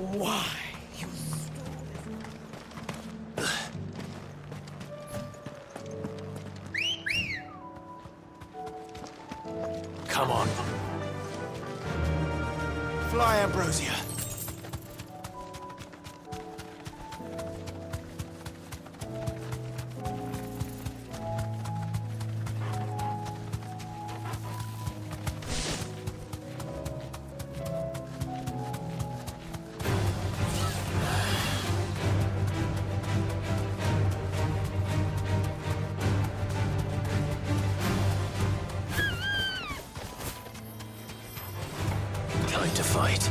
Why, you... Come on. Fly, Ambrosia. Time to fight.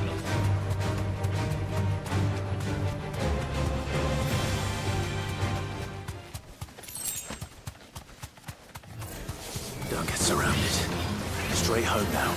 Don't get surrounded. Straight home now.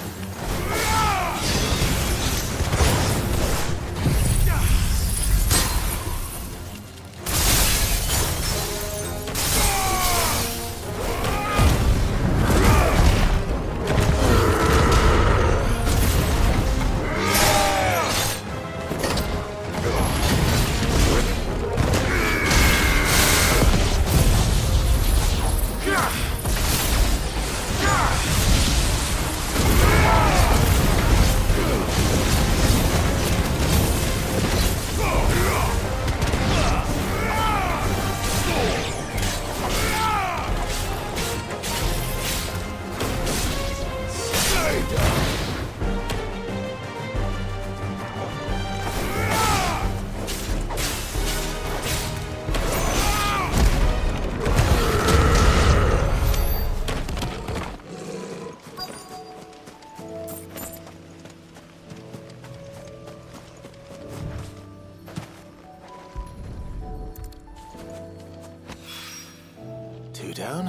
Two down,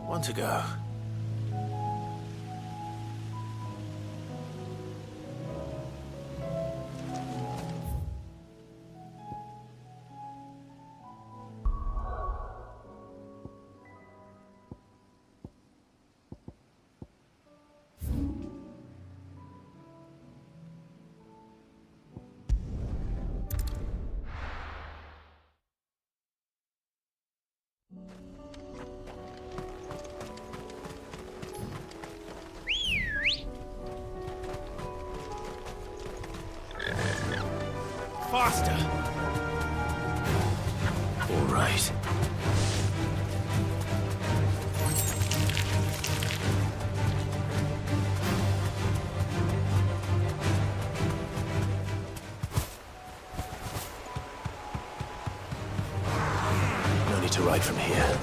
one to go. Faster! All right. No need to ride from here.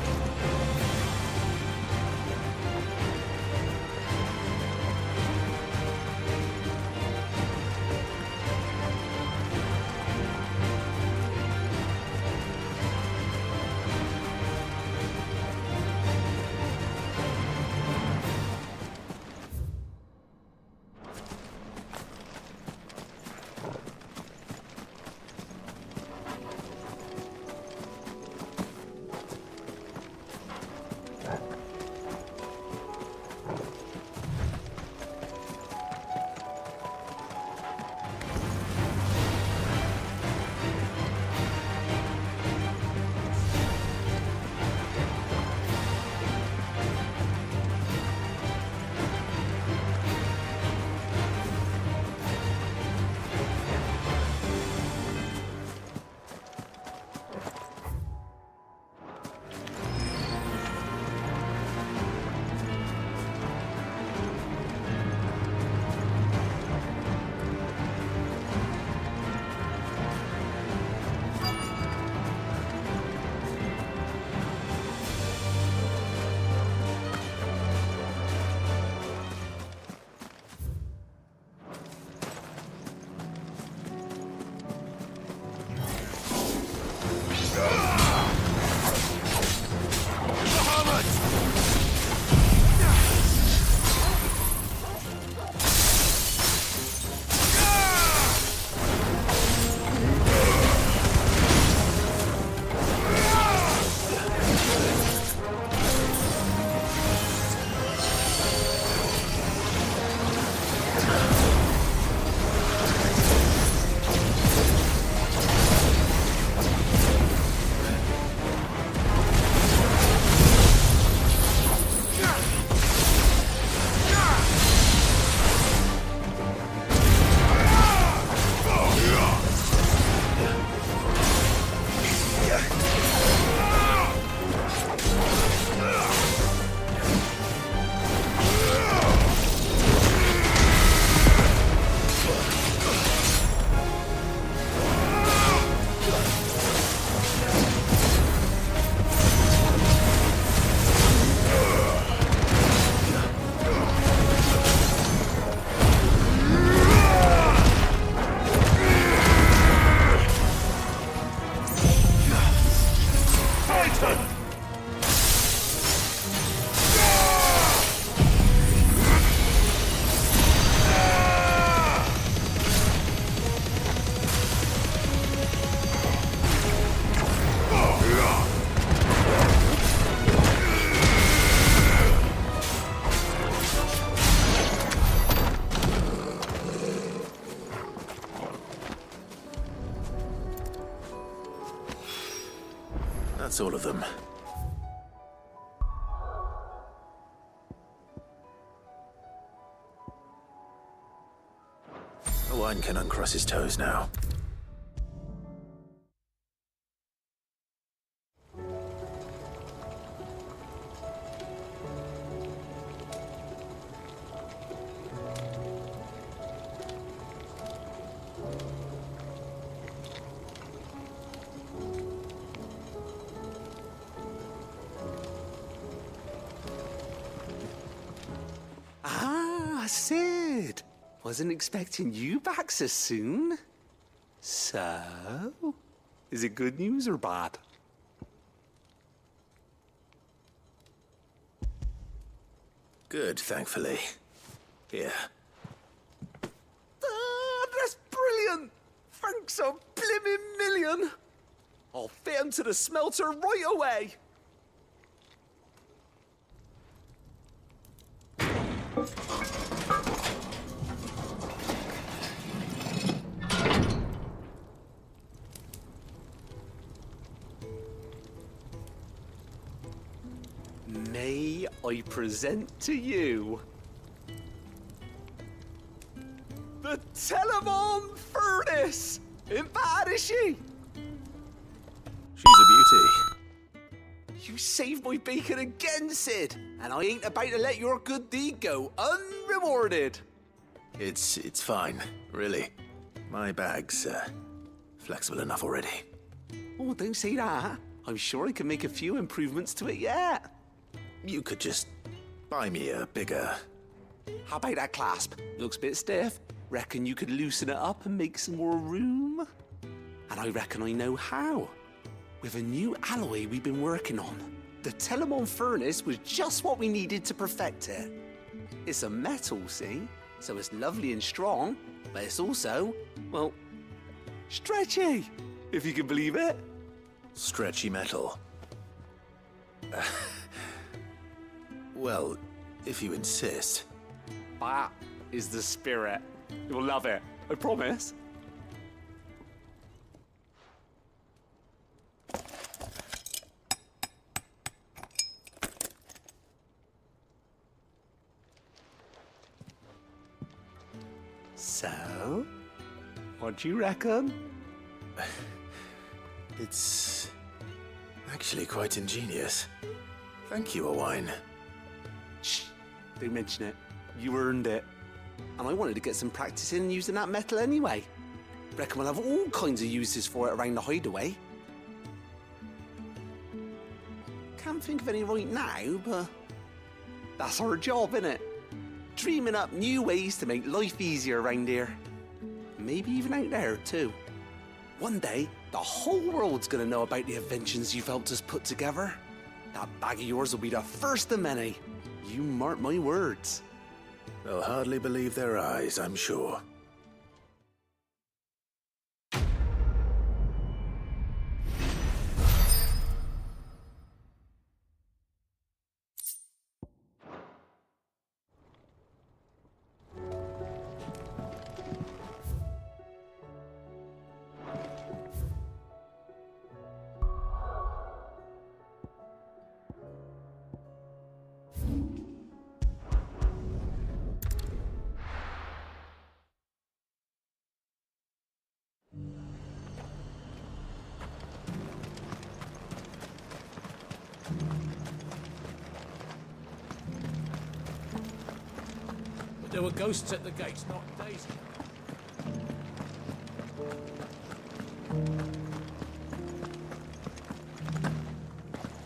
That's all of them. One can uncross his toes now. Sid! Wasn't expecting you back so soon. So, is it good news or bad? Good, thankfully. Here. That's brilliant! Thanks a blimmin' million! I'll fit 'em to the smelter right away! May I present to you the Telemon Furnace! Ain't bad, is she? She's a beauty. You saved my bacon again, Sid, and I ain't about to let your good deed go unrewarded. It's fine, really. My bag's flexible enough already. Oh, don't say that. I'm sure I can make a few improvements to it yet. You could just buy me a bigger... How about that clasp? Looks a bit stiff. Reckon you could loosen it up and make some more room? And I reckon I know how. With a new alloy we've been working on. The Telemon Furnace was just what we needed to perfect it. It's a metal, see? So it's lovely and strong, but it's also, well, stretchy, if you can believe it. Stretchy metal. Well, if you insist. That is the spirit. You'll love it, I promise. So, what do you reckon? It's actually quite ingenious. Thank you, Owain. Shh, don't mention it. You earned it. And I wanted to get some practice in using that metal anyway. Reckon we'll have all kinds of uses for it around the hideaway. Can't think of any right now, but that's our job, innit? Dreaming up new ways to make life easier around here. Maybe even out there, too. One day, the whole world's gonna know about the inventions you've helped us put together. That bag of yours will be the first of many. You mark my words. They'll hardly believe their eyes, I'm sure. There were ghosts at the gates, not Daisy.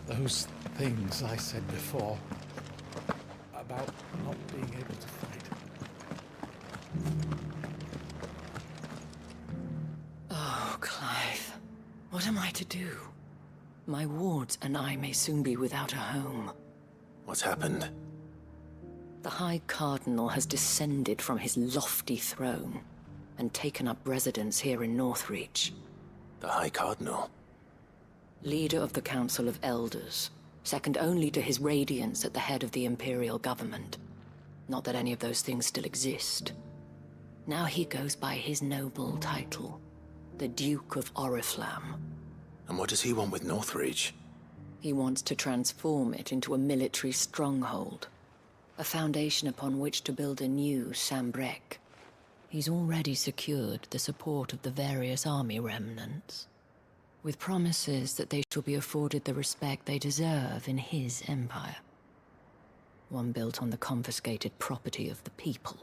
Those things I said before about not being able to fight. Oh, Clive. What am I to do? My wards and I may soon be without a home. What's happened? The High Cardinal has descended from his lofty throne and taken up residence here in Northreach. The High Cardinal? Leader of the Council of Elders, second only to his Radiance at the head of the Imperial government. Not that any of those things still exist. Now he goes by his noble title, the Duke of Oriflamme. And what does he want with Northreach? He wants to transform it into a military stronghold, a foundation upon which to build a new Sambrek. He's already secured the support of the various army remnants, with promises that they shall be afforded the respect they deserve in his empire. One built on the confiscated property of the people.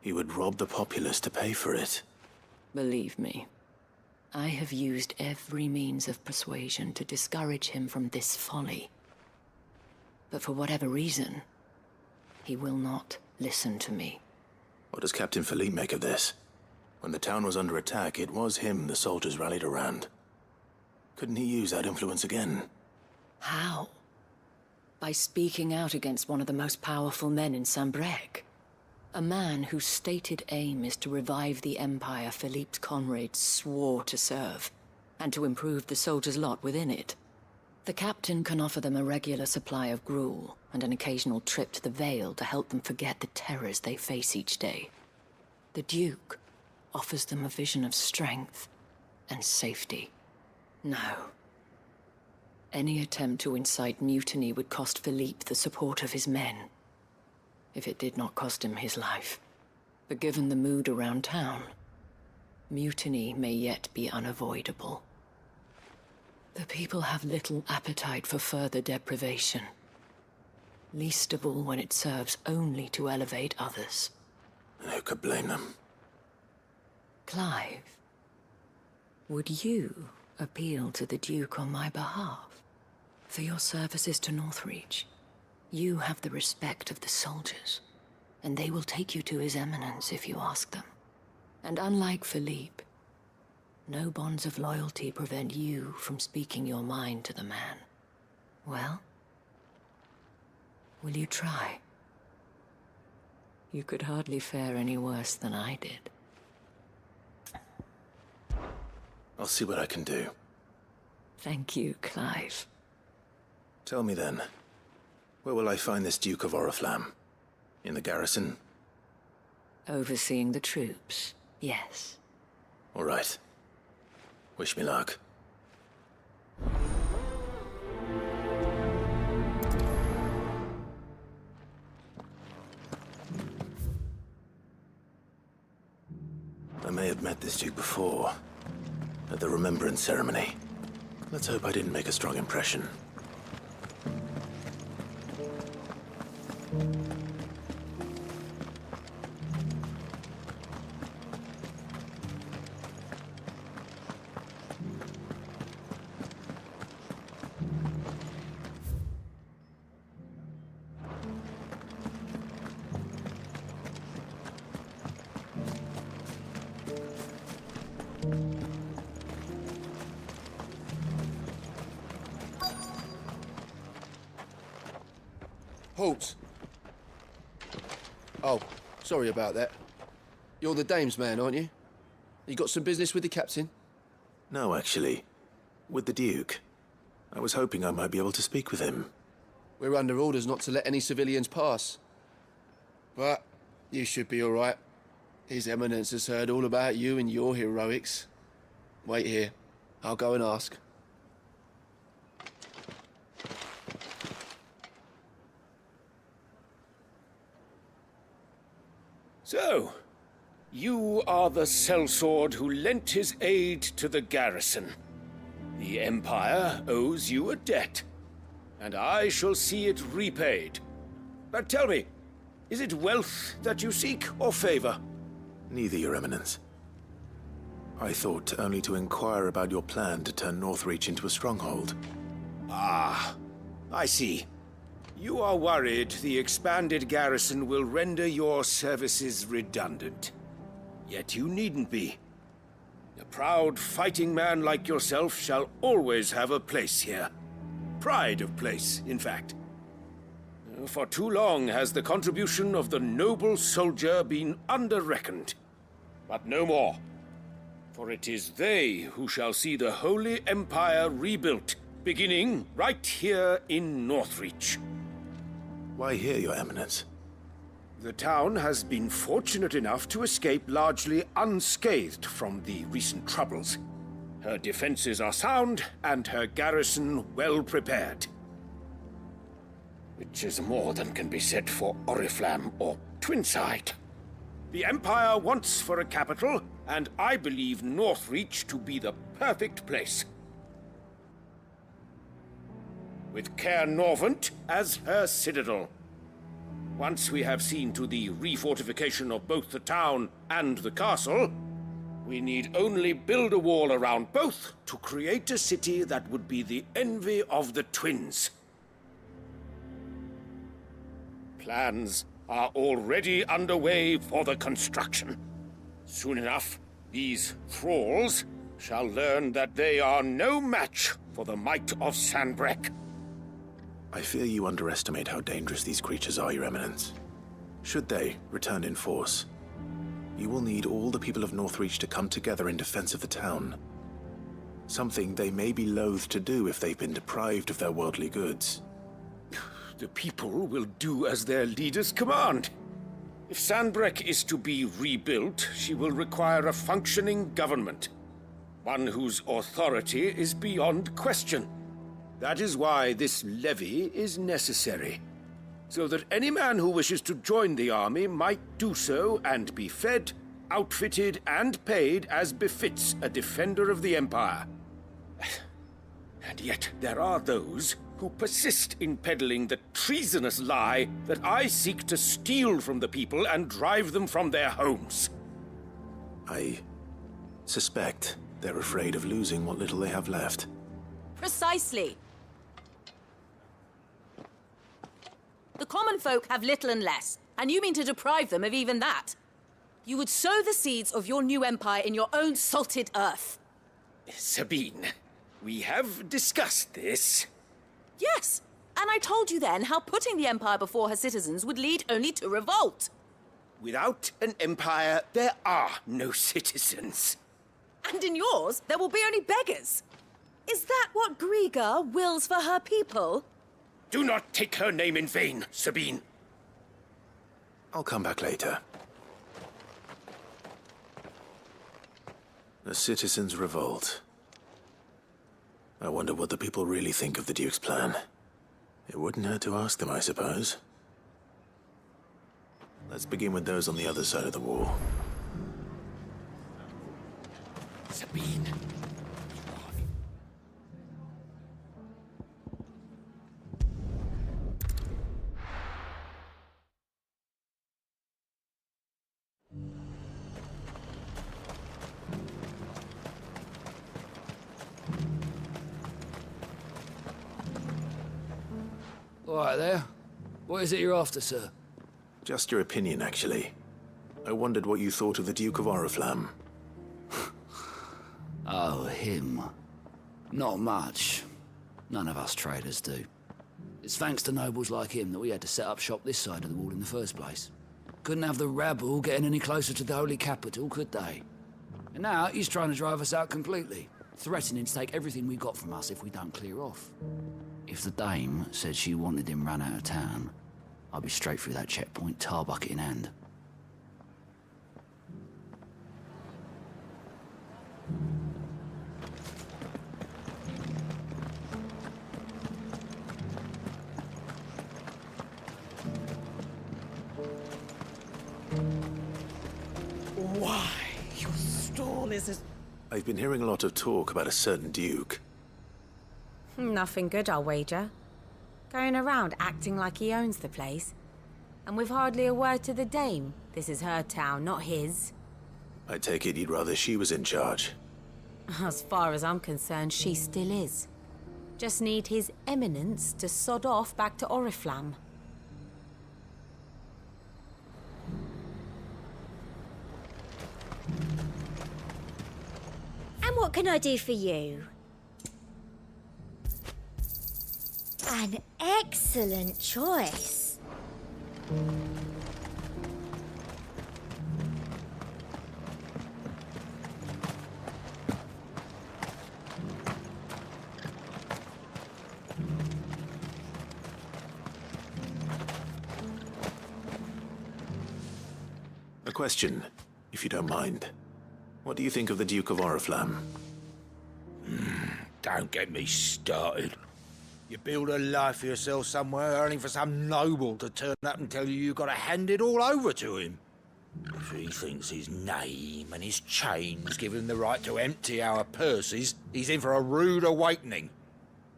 He would rob the populace to pay for it. Believe me, I have used every means of persuasion to discourage him from this folly. But for whatever reason, he will not listen to me. What does Captain Philippe make of this? When the town was under attack, it was him the soldiers rallied around. Couldn't he use that influence again? How? By speaking out against one of the most powerful men in Sambrek. A man whose stated aim is to revive the empire Philippe's comrades swore to serve, and to improve the soldiers' lot within it. The captain can offer them a regular supply of gruel, and an occasional trip to the Vale to help them forget the terrors they face each day. The Duke offers them a vision of strength and safety. No. Any attempt to incite mutiny would cost Philippe the support of his men, if it did not cost him his life. But given the mood around town, mutiny may yet be unavoidable. The people have little appetite for further deprivation, least of all when it serves only to elevate others. And who could blame them? Clive, would you appeal to the Duke on my behalf? For your services to Northreach, you have the respect of the soldiers, and they will take you to His Eminence if you ask them. And unlike Philippe, no bonds of loyalty prevent you from speaking your mind to the man. Well, will you try? You could hardly fare any worse than I did. I'll see what I can do. Thank you, Clive. Tell me then, where will I find this Duke of Oriflamme? In the garrison? Overseeing the troops, yes. All right. Wish me luck. I may have met this Duke before, at the Remembrance Ceremony. Let's hope I didn't make a strong impression. Halt! Oh, sorry about that. You're the dame's man, aren't you? You got some business with the captain? No, actually. With the Duke. I was hoping I might be able to speak with him. We're under orders not to let any civilians pass. But you should be all right. His Eminence has heard all about you and your heroics. Wait here. I'll go and ask. So, you are the sellsword who lent his aid to the garrison. The Empire owes you a debt, and I shall see it repaid. But tell me, is it wealth that you seek, or favor? Neither, Your Eminence. I thought only to inquire about your plan to turn Northreach into a stronghold. Ah, I see. You are worried the expanded garrison will render your services redundant. Yet you needn't be. A proud fighting man like yourself shall always have a place here. Pride of place, in fact. For too long has the contribution of the noble soldier been under-reckoned. But no more. For it is they who shall see the Holy Empire rebuilt, beginning right here in Northreach. Why here, Your Eminence? The town has been fortunate enough to escape largely unscathed from the recent troubles. Her defenses are sound, and her garrison well prepared. Which is more than can be said for Oriflamme or Twinside. The Empire wants for a capital, and I believe Northreach to be the perfect place. With Caer Norvent as her citadel. Once we have seen to the refortification of both the town and the castle, we need only build a wall around both to create a city that would be the envy of the twins. Plans are already underway for the construction. Soon enough, these thralls shall learn that they are no match for the might of Sanbreque. I fear you underestimate how dangerous these creatures are, Your Eminence. Should they return in force, you will need all the people of Northreach to come together in defense of the town. Something they may be loath to do if they've been deprived of their worldly goods. The people will do as their leaders command. If Sanbreque is to be rebuilt, she will require a functioning government. One whose authority is beyond question. That is why this levy is necessary. So that any man who wishes to join the army might do so and be fed, outfitted, and paid as befits a defender of the Empire. And yet there are those who persist in peddling the treasonous lie that I seek to steal from the people and drive them from their homes. I suspect they're afraid of losing what little they have left. Precisely. The common folk have little and less, and you mean to deprive them of even that. You would sow the seeds of your new empire in your own salted earth. Sabine, we have discussed this. Yes, and I told you then how putting the empire before her citizens would lead only to revolt. Without an empire, there are no citizens. And in yours, there will be only beggars. Is that what Griga wills for her people? Do not take her name in vain, Sabine. I'll come back later. The citizens revolt. I wonder what the people really think of the Duke's plan. It wouldn't hurt to ask them, I suppose. Let's begin with those on the other side of the wall. Sabine. All right there. What is it you're after, sir? Just your opinion, actually. I wondered what you thought of the Duke of Oriflamme. Oh, him. Not much. None of us traders do. It's thanks to nobles like him that we had to set up shop this side of the wall in the first place. Couldn't have the rabble getting any closer to the holy capital, could they? And now he's trying to drive us out completely, threatening to take everything we got from us if we don't clear off. If the dame said she wanted him run out of town, I'd be straight through that checkpoint, tar bucket in hand. Why, your stall is as... I've been hearing a lot of talk about a certain Duke. Nothing good, I'll wager. Going around acting like he owns the place. And with hardly a word to the dame. This is her town, not his. I take it you'd rather she was in charge. As far as I'm concerned, she still is. Just need his eminence to sod off back to Oriflamme. And what can I do for you? An excellent choice. A question, if you don't mind. What do you think of the Duke of Oriflamme? Don't get me started. You build a life for yourself somewhere, only for some noble to turn up and tell you you've got to hand it all over to him. If he thinks his name and his chains give him the right to empty our purses, he's in for a rude awakening.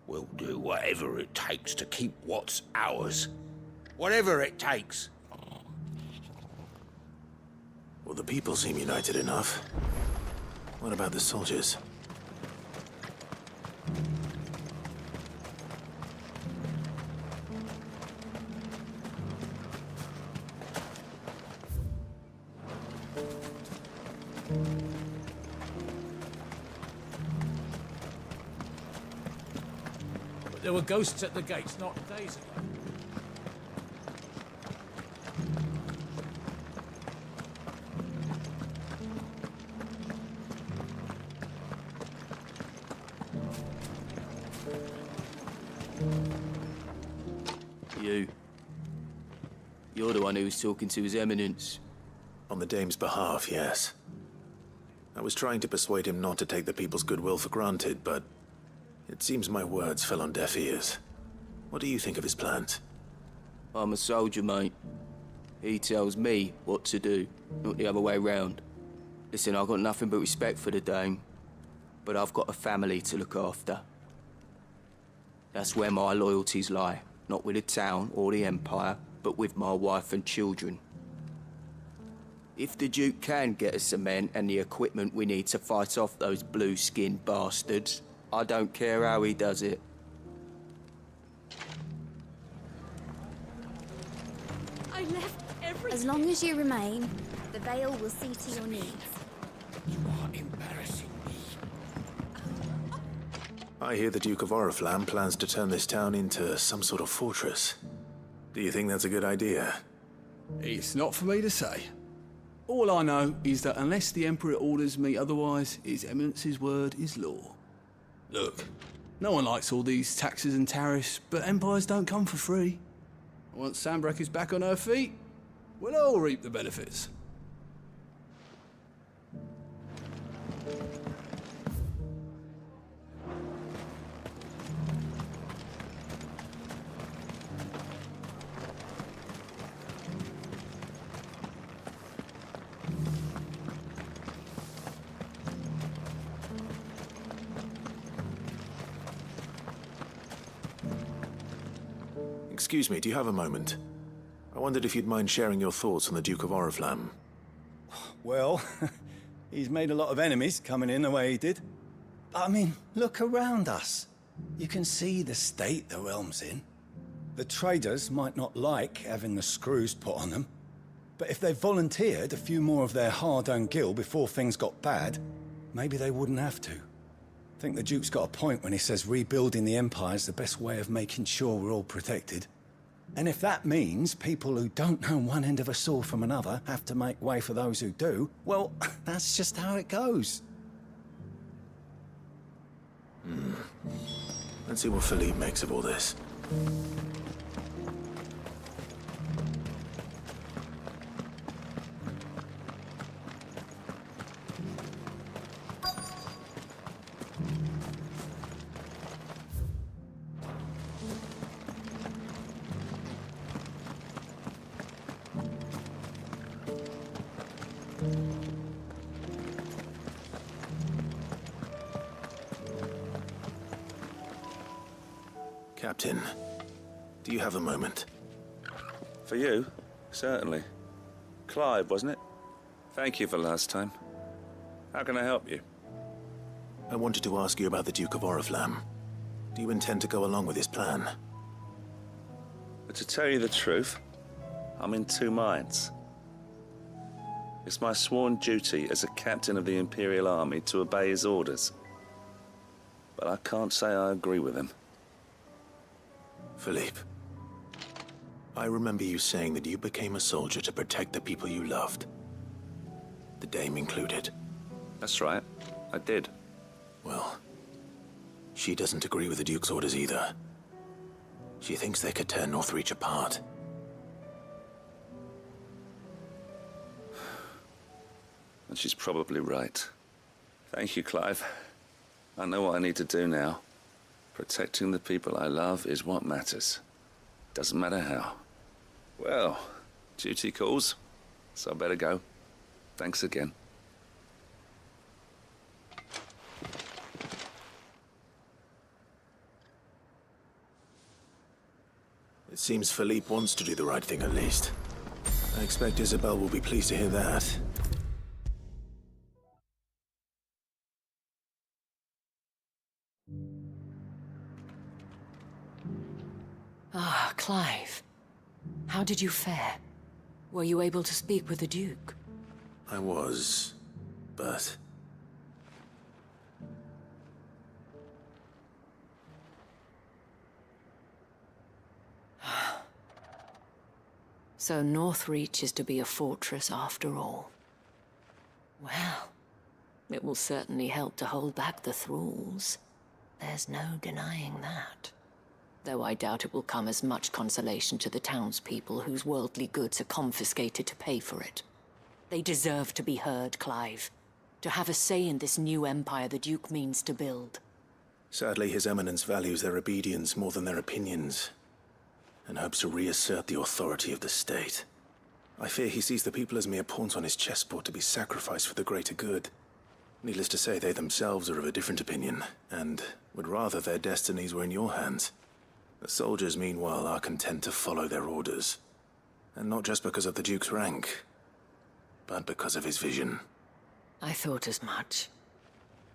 We'll do whatever it takes to keep what's ours. Whatever it takes. Well, the people seem united enough. What about the soldiers? But there were ghosts at the gates not days ago. You're the one who was talking to His Eminence. On the Dame's behalf, yes. I was trying to persuade him not to take the people's goodwill for granted, but it seems my words fell on deaf ears. What do you think of his plans? I'm a soldier, mate. He tells me what to do, not the other way round. Listen, I've got nothing but respect for the Dame, but I've got a family to look after. That's where my loyalties lie, not with the town or the Empire, but with my wife and children. If the Duke can get us some men and the equipment we need to fight off those blue-skinned bastards, I don't care how he does it. I left everything. As long as you remain, the Veil will see to your needs. You are embarrassing me. I hear the Duke of Oriflamme plans to turn this town into some sort of fortress. Do you think that's a good idea? It's not for me to say. All I know is that unless the Emperor orders me otherwise, His Eminence's word is law. Look, no one likes all these taxes and tariffs, but empires don't come for free. Once Sandbreak is back on her feet, we'll all reap the benefits. Excuse me, do you have a moment? I wondered if you'd mind sharing your thoughts on the Duke of Oriflamme. Well, he's made a lot of enemies coming in the way he did. I mean, look around us. You can see the state the realm's in. The traders might not like having the screws put on them, but if they volunteered a few more of their hard-earned gil before things got bad, maybe they wouldn't have to. I think the Duke's got a point when he says rebuilding the Empire's the best way of making sure we're all protected. And if that means people who don't know one end of a sword from another have to make way for those who do, well, that's just how it goes. Let's see what Philippe makes of all this. Captain, do you have a moment? For you? Certainly. Clive, wasn't it? Thank you for last time. How can I help you? I wanted to ask you about the Duke of Oriflamme. Do you intend to go along with his plan? But to tell you the truth, I'm in two minds. It's my sworn duty as a captain of the Imperial Army to obey his orders. But I can't say I agree with him. Philippe, I remember you saying that you became a soldier to protect the people you loved. The Dame included. That's right, I did. Well, she doesn't agree with the Duke's orders either. She thinks they could tear Northreach apart. And she's probably right. Thank you, Clive. I know what I need to do now. Protecting the people I love is what matters. Doesn't matter how. Well, duty calls, so I better go. Thanks again. It seems Philippe wants to do the right thing at least. I expect Isabel will be pleased to hear that. Ah, Clive. How did you fare? Were you able to speak with the Duke? I was, but... So Northreach is to be a fortress after all. Well, it will certainly help to hold back the thralls. There's no denying that. Though I doubt it will come as much consolation to the townspeople whose worldly goods are confiscated to pay for it. They deserve to be heard, Clive. To have a say in this new empire the Duke means to build. Sadly, His Eminence values their obedience more than their opinions, and hopes to reassert the authority of the state. I fear he sees the people as mere pawns on his chessboard to be sacrificed for the greater good. Needless to say, they themselves are of a different opinion, and would rather their destinies were in your hands. The soldiers, meanwhile, are content to follow their orders. And not just because of the Duke's rank, but because of his vision. I thought as much.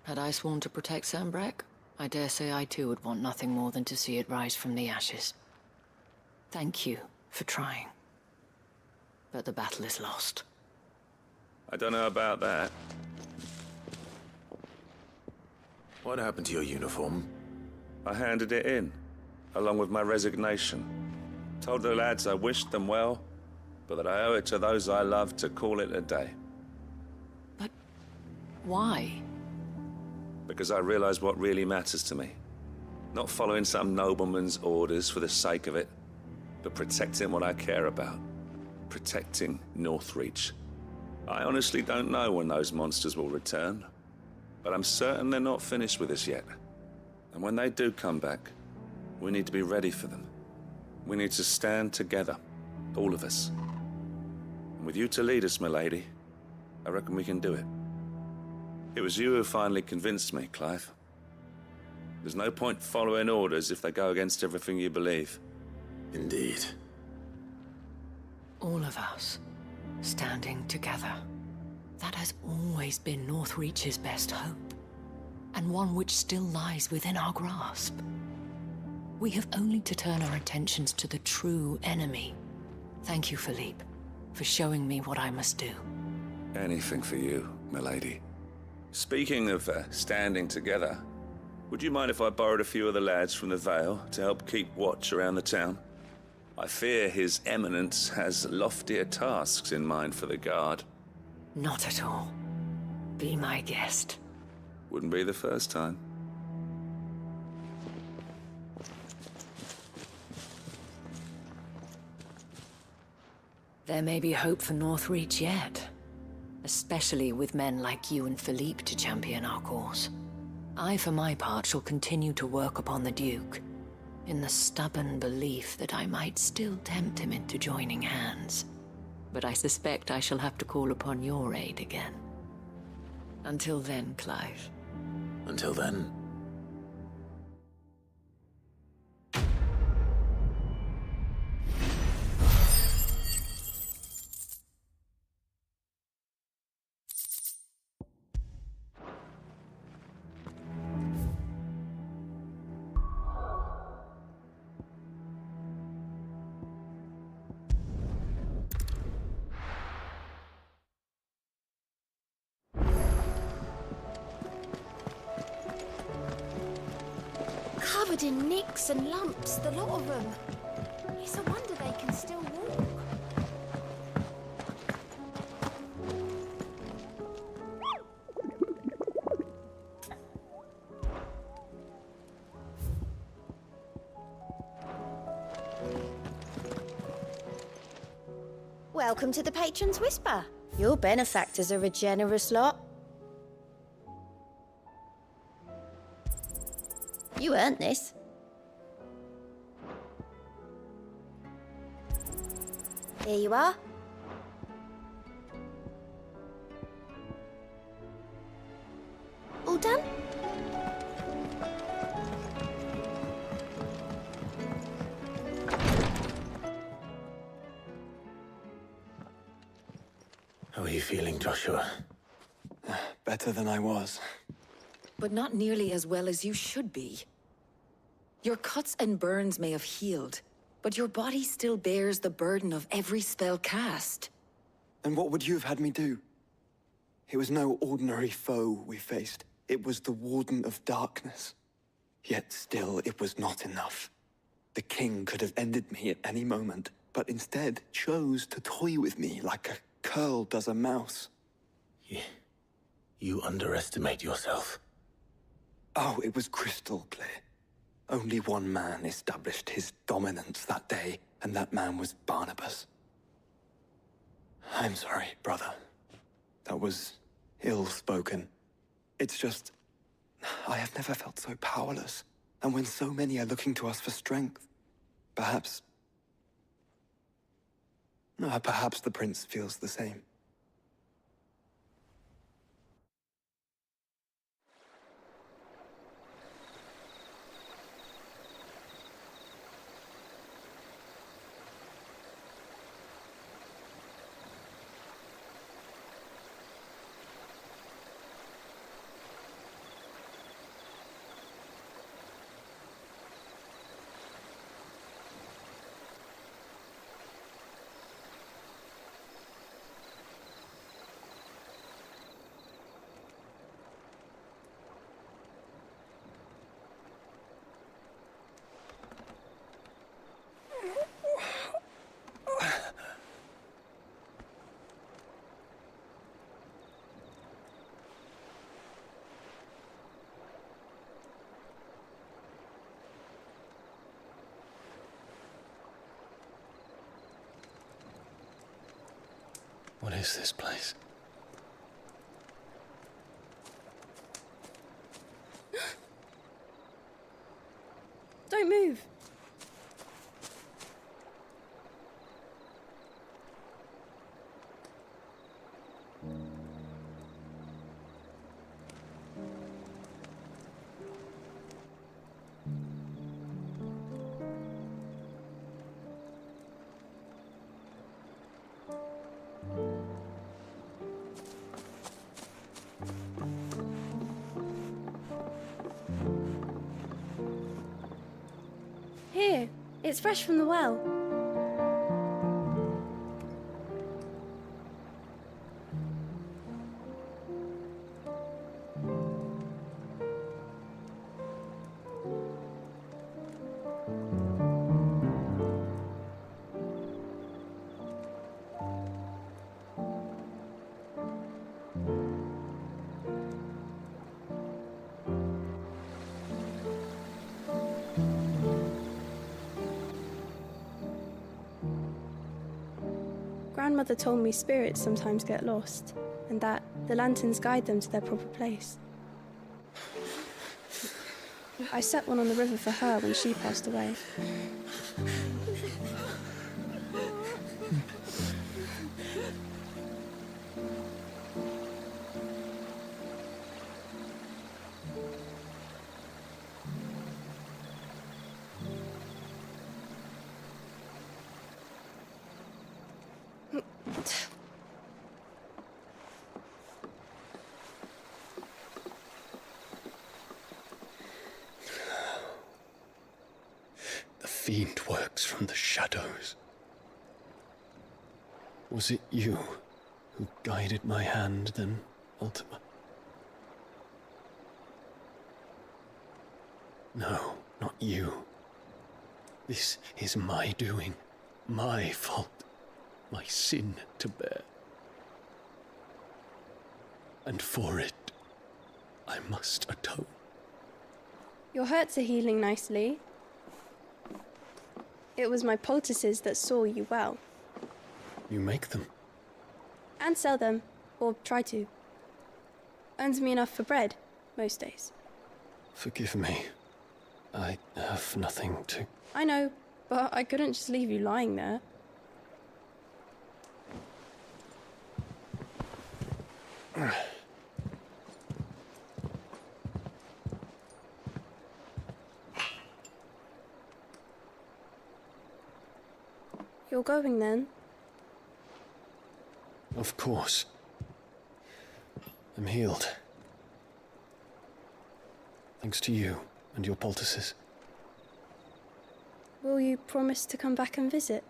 Had I sworn to protect Sambrek, I dare say I too would want nothing more than to see it rise from the ashes. Thank you for trying. But the battle is lost. I don't know about that. What happened to your uniform? I handed it in, along with my resignation. Told the lads I wished them well, but that I owe it to those I love to call it a day. But why? Because I realize what really matters to me. Not following some nobleman's orders for the sake of it, but protecting what I care about. Protecting Northreach. I honestly don't know when those monsters will return, but I'm certain they're not finished with us yet. And when they do come back, we need to be ready for them. We need to stand together, all of us. And with you to lead us, milady, I reckon we can do it. It was you who finally convinced me, Clive. There's no point following orders if they go against everything you believe. Indeed. All of us, standing together. That has always been Northreach's best hope, and one which still lies within our grasp. We have only to turn our attentions to the true enemy. Thank you, Philippe, for showing me what I must do. Anything for you, milady. Speaking of standing together, would you mind if I borrowed a few of the lads from the Vale to help keep watch around the town? I fear His Eminence has loftier tasks in mind for the guard. Not at all. Be my guest. Wouldn't be the first time. There may be hope for Northreach yet. Especially with men like you and Philippe to champion our cause. I, for my part, shall continue to work upon the Duke, in the stubborn belief that I might still tempt him into joining hands. But I suspect I shall have to call upon your aid again. Until then, Clive. Until then. Covered in nicks and lumps, the lot of them. It's a wonder they can still walk. Welcome to the Patron's Whisper. Your benefactors are a generous lot. You earned this. Here you are. All done? How are you feeling, Joshua? Better than I was. But not nearly as well as you should be. Your cuts and burns may have healed, but your body still bears the burden of every spell cast. And what would you have had me do? It was no ordinary foe we faced. It was the Warden of Darkness. Yet still, it was not enough. The king could have ended me at any moment, but instead chose to toy with me like a curl does a mouse. You underestimate yourself. Oh, it was crystal clear. Only one man established his dominance that day, and that man was Barnabas. I'm sorry, brother. That was ill-spoken. It's just, I have never felt so powerless. And when so many are looking to us for strength, perhaps the prince feels the same. What is this place? Don't move. Here, it's fresh from the well. Grandmother told me spirits sometimes get lost, and that the lanterns guide them to their proper place. I set one on the river for her when she passed away. The fiend works from the shadows. Was it you who guided my hand then, Ultima? No, not you. This is my doing, my fault, my sin to bear. And for it, I must atone. Your hurts are healing nicely. It was my poultices that saw you well. You make them? And sell them, or try to. Earns me enough for bread, most days. Forgive me. I have nothing to... I know, but I couldn't just leave you lying there. You're going then? Of course. I'm healed. Thanks to you and your poultices. Will you promise to come back and visit?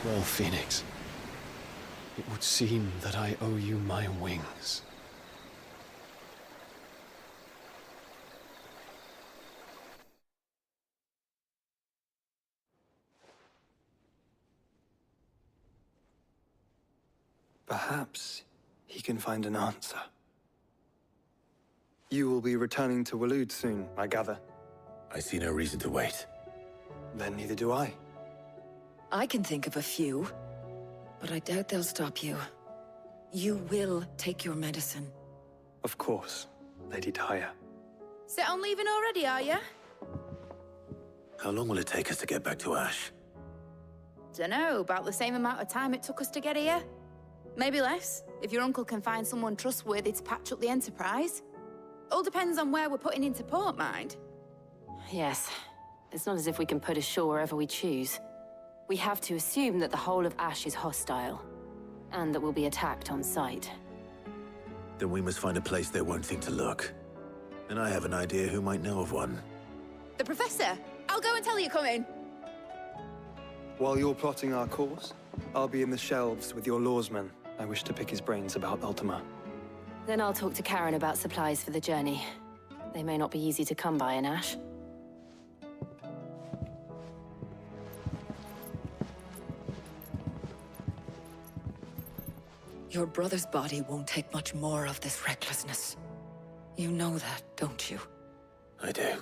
Well, Phoenix, it would seem that I owe you my wings. Perhaps he can find an answer. You will be returning to Waloed soon, I gather. I see no reason to wait. Then neither do I. I can think of a few, but I doubt they'll stop you. You will take your medicine. Of course, Lady Daya. Set on leaving already, are you? How long will it take us to get back to Ash? Dunno, about the same amount of time it took us to get here. Maybe less, if your uncle can find someone trustworthy to patch up the Enterprise. All depends on where we're putting into port, mind. Yes. It's not as if we can put ashore wherever we choose. We have to assume that the whole of Ash is hostile, and that we'll be attacked on sight. Then we must find a place they won't think to look. And I have an idea who might know of one. The Professor! I'll go and tell you coming! While you're plotting our course, I'll be in the shelves with your lawsman. I wish to pick his brains about Ultima. Then I'll talk to Karen about supplies for the journey. They may not be easy to come by in Ash. Your brother's body won't take much more of this recklessness. You know that, don't you? I do.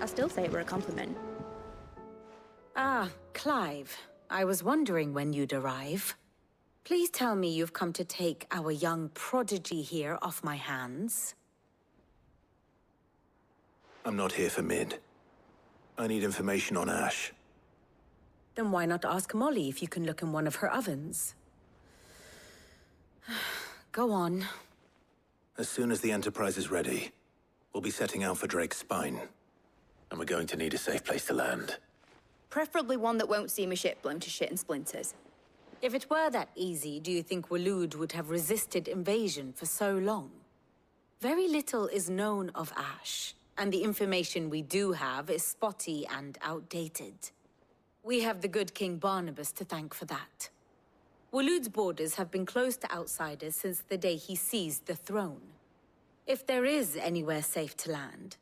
I still say it were a compliment. Ah, Clive. I was wondering when you'd arrive. Please tell me you've come to take our young prodigy here off my hands. I'm not here for Mid. I need information on Ash. Then why not ask Molly if you can look in one of her ovens? Go on. As soon as the Enterprise is ready, we'll be setting out for Drake's Spine. And we're going to need a safe place to land. Preferably one that won't see my ship blown to shit and splinters. If it were that easy, do you think Waloed would have resisted invasion for so long? Very little is known of Ash, and the information we do have is spotty and outdated. We have the good King Barnabas to thank for that. Waloed's borders have been closed to outsiders since the day he seized the throne. If there is anywhere safe to land,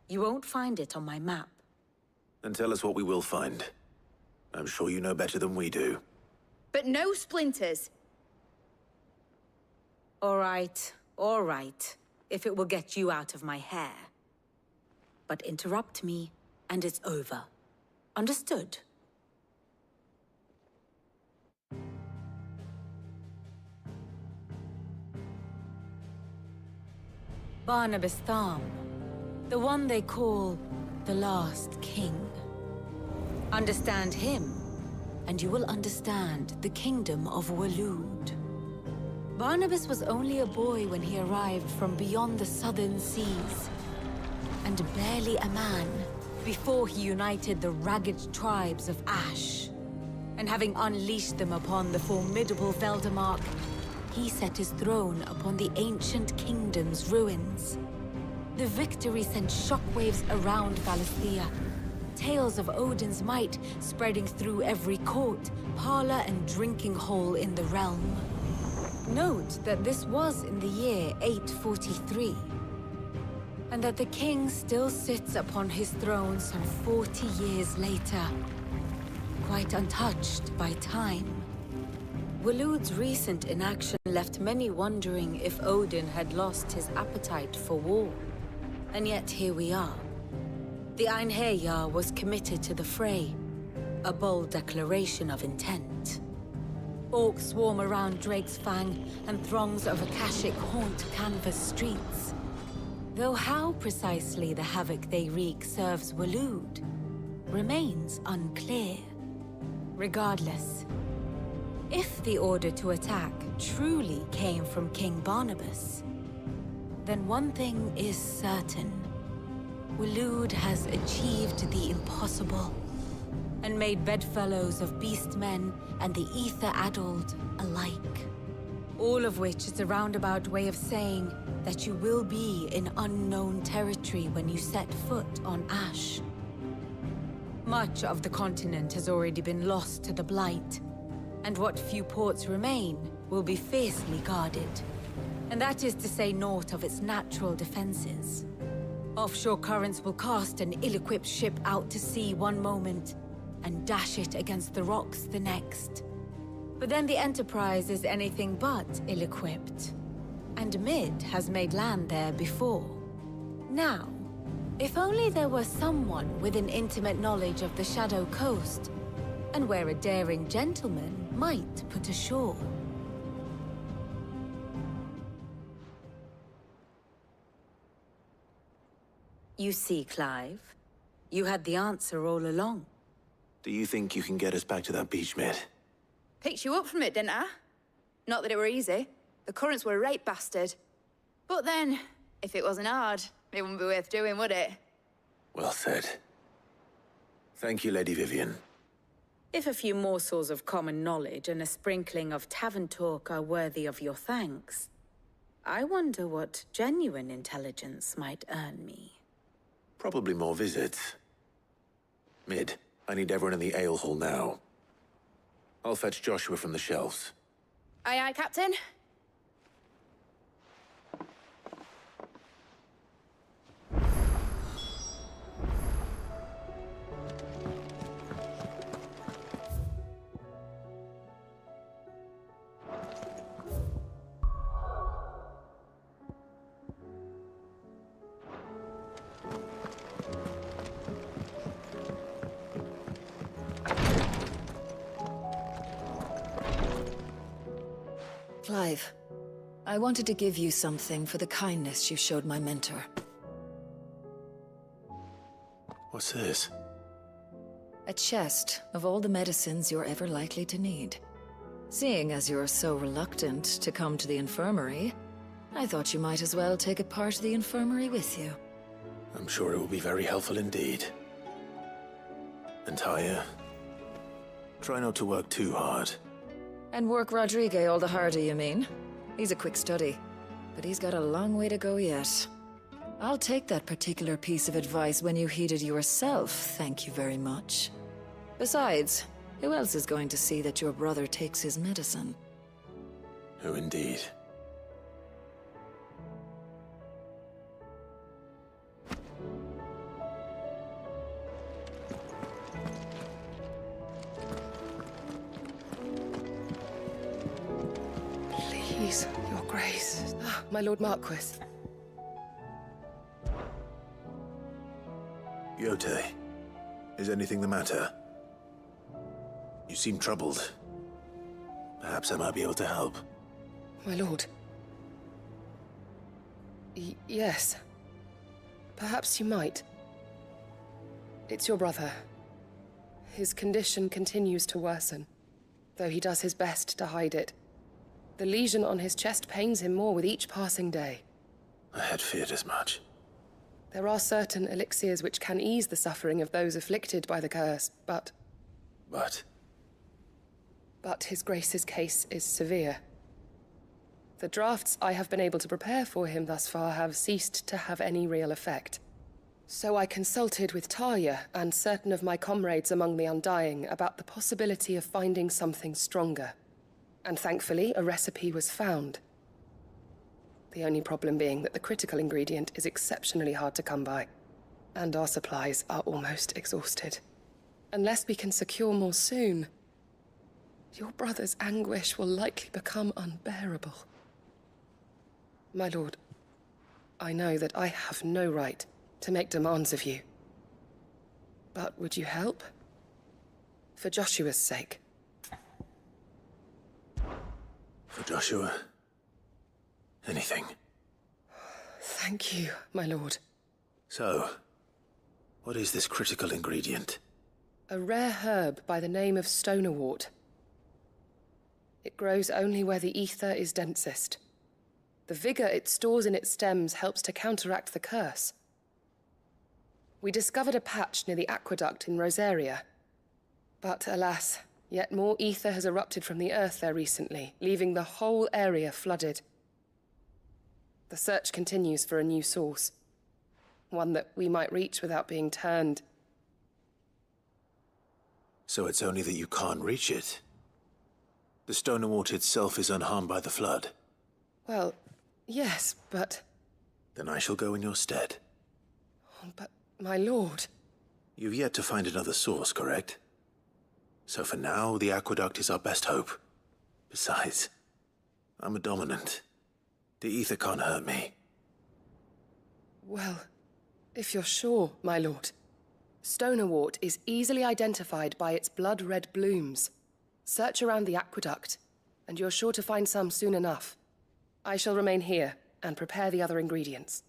you won't find it on my map. Then tell us what we will find. I'm sure you know better than we do. But no splinters! All right, if it will get you out of my hair. But interrupt me, and it's over. Understood? Barnabas Tham, the one they call the Last King. Understand him, and you will understand the kingdom of Waloed. Barnabas was only a boy when he arrived from beyond the southern seas, and barely a man before he united the ragged tribes of Ash. And having unleashed them upon the formidable Veldamark, he set his throne upon the ancient kingdom's ruins. The victory sent shockwaves around Valisthea, tales of Odin's might spreading through every court, parlor, and drinking hole in the realm. Note that this was in the year 843, and that the king still sits upon his throne some 40 years later, quite untouched by time. Waloed's recent inaction left many wondering if Odin had lost his appetite for war. And yet here we are. The Einherjar was committed to the fray, a bold declaration of intent. Orcs swarm around Drake's Fang, and throngs of Akashic haunt Canvas streets. Though how precisely the havoc they wreak serves Waloed remains unclear. Regardless, if the order to attack truly came from King Barnabas, then one thing is certain. Waloed has achieved the impossible, and made bedfellows of beastmen and the ether-addled alike. All of which is a roundabout way of saying that you will be in unknown territory when you set foot on Ash. Much of the continent has already been lost to the Blight, and what few ports remain will be fiercely guarded. And that is to say naught of its natural defenses. Offshore currents will cast an ill-equipped ship out to sea one moment, and dash it against the rocks the next. But then the Enterprise is anything but ill-equipped, and Mid has made land there before. Now, if only there were someone with an intimate knowledge of the Shadow Coast, and where a daring gentleman might put ashore. You see, Clive, you had the answer all along. Do you think you can get us back to that beach, Mid? Picked you up from it, didn't I? Not that it were easy. The currents were a right bastard. But then, if it wasn't hard, it wouldn't be worth doing, would it? Well said. Thank you, Lady Vivian. If a few morsels of common knowledge and a sprinkling of tavern talk are worthy of your thanks, I wonder what genuine intelligence might earn me. Probably more visits. Mid, I need everyone in the ale hall now. I'll fetch Joshua from the shelves. Aye, aye, Captain. Clive, I wanted to give you something for the kindness you showed my mentor. What's this? A chest of all the medicines you're ever likely to need. Seeing as you're so reluctant to come to the infirmary, I thought you might as well take a part of the infirmary with you. I'm sure it will be very helpful indeed. And Taya, try not to work too hard. And work Rodrigue all the harder, you mean? He's a quick study, but he's got a long way to go yet. I'll take that particular piece of advice when you heed it yourself, thank you very much. Besides, who else is going to see that your brother takes his medicine? Who indeed? Please, your grace. My Lord Marquis. Yote, Is anything the matter? You seem troubled. Perhaps I might be able to help. My lord. Yes. Perhaps you might. It's your brother. His condition continues to worsen, though he does his best to hide it. The lesion on his chest pains him more with each passing day. I had feared as much. There are certain elixirs which can ease the suffering of those afflicted by the curse, but... But His Grace's case is severe. The drafts I have been able to prepare for him thus far have ceased to have any real effect. So I consulted with Talia and certain of my comrades among the Undying about the possibility of finding something stronger. And thankfully, a recipe was found. The only problem being that the critical ingredient is exceptionally hard to come by, and our supplies are almost exhausted. Unless we can secure more soon, your brother's anguish will likely become unbearable. My lord, I know that I have no right to make demands of you. But would you help? For Joshua's sake. For Joshua? Anything. Thank you, my lord. So, what is this critical ingredient? A rare herb by the name of stonerwort. It grows only where the ether is densest. The vigor it stores in its stems helps to counteract the curse. We discovered a patch near the aqueduct in Rosaria. But alas, yet more ether has erupted from the earth there recently, leaving the whole area flooded. The search continues for a new source. One that we might reach without being turned. So it's only that you can't reach it? The stonerwort itself is unharmed by the flood? Well, yes, but... Then I shall go in your stead. But, my lord... You've yet to find another source, correct? So for now, the aqueduct is our best hope. Besides, I'm a dominant. The ether can't hurt me. Well, if you're sure, my lord. Stonerwort is easily identified by its blood-red blooms. Search around the aqueduct, and you're sure to find some soon enough. I shall remain here and prepare the other ingredients.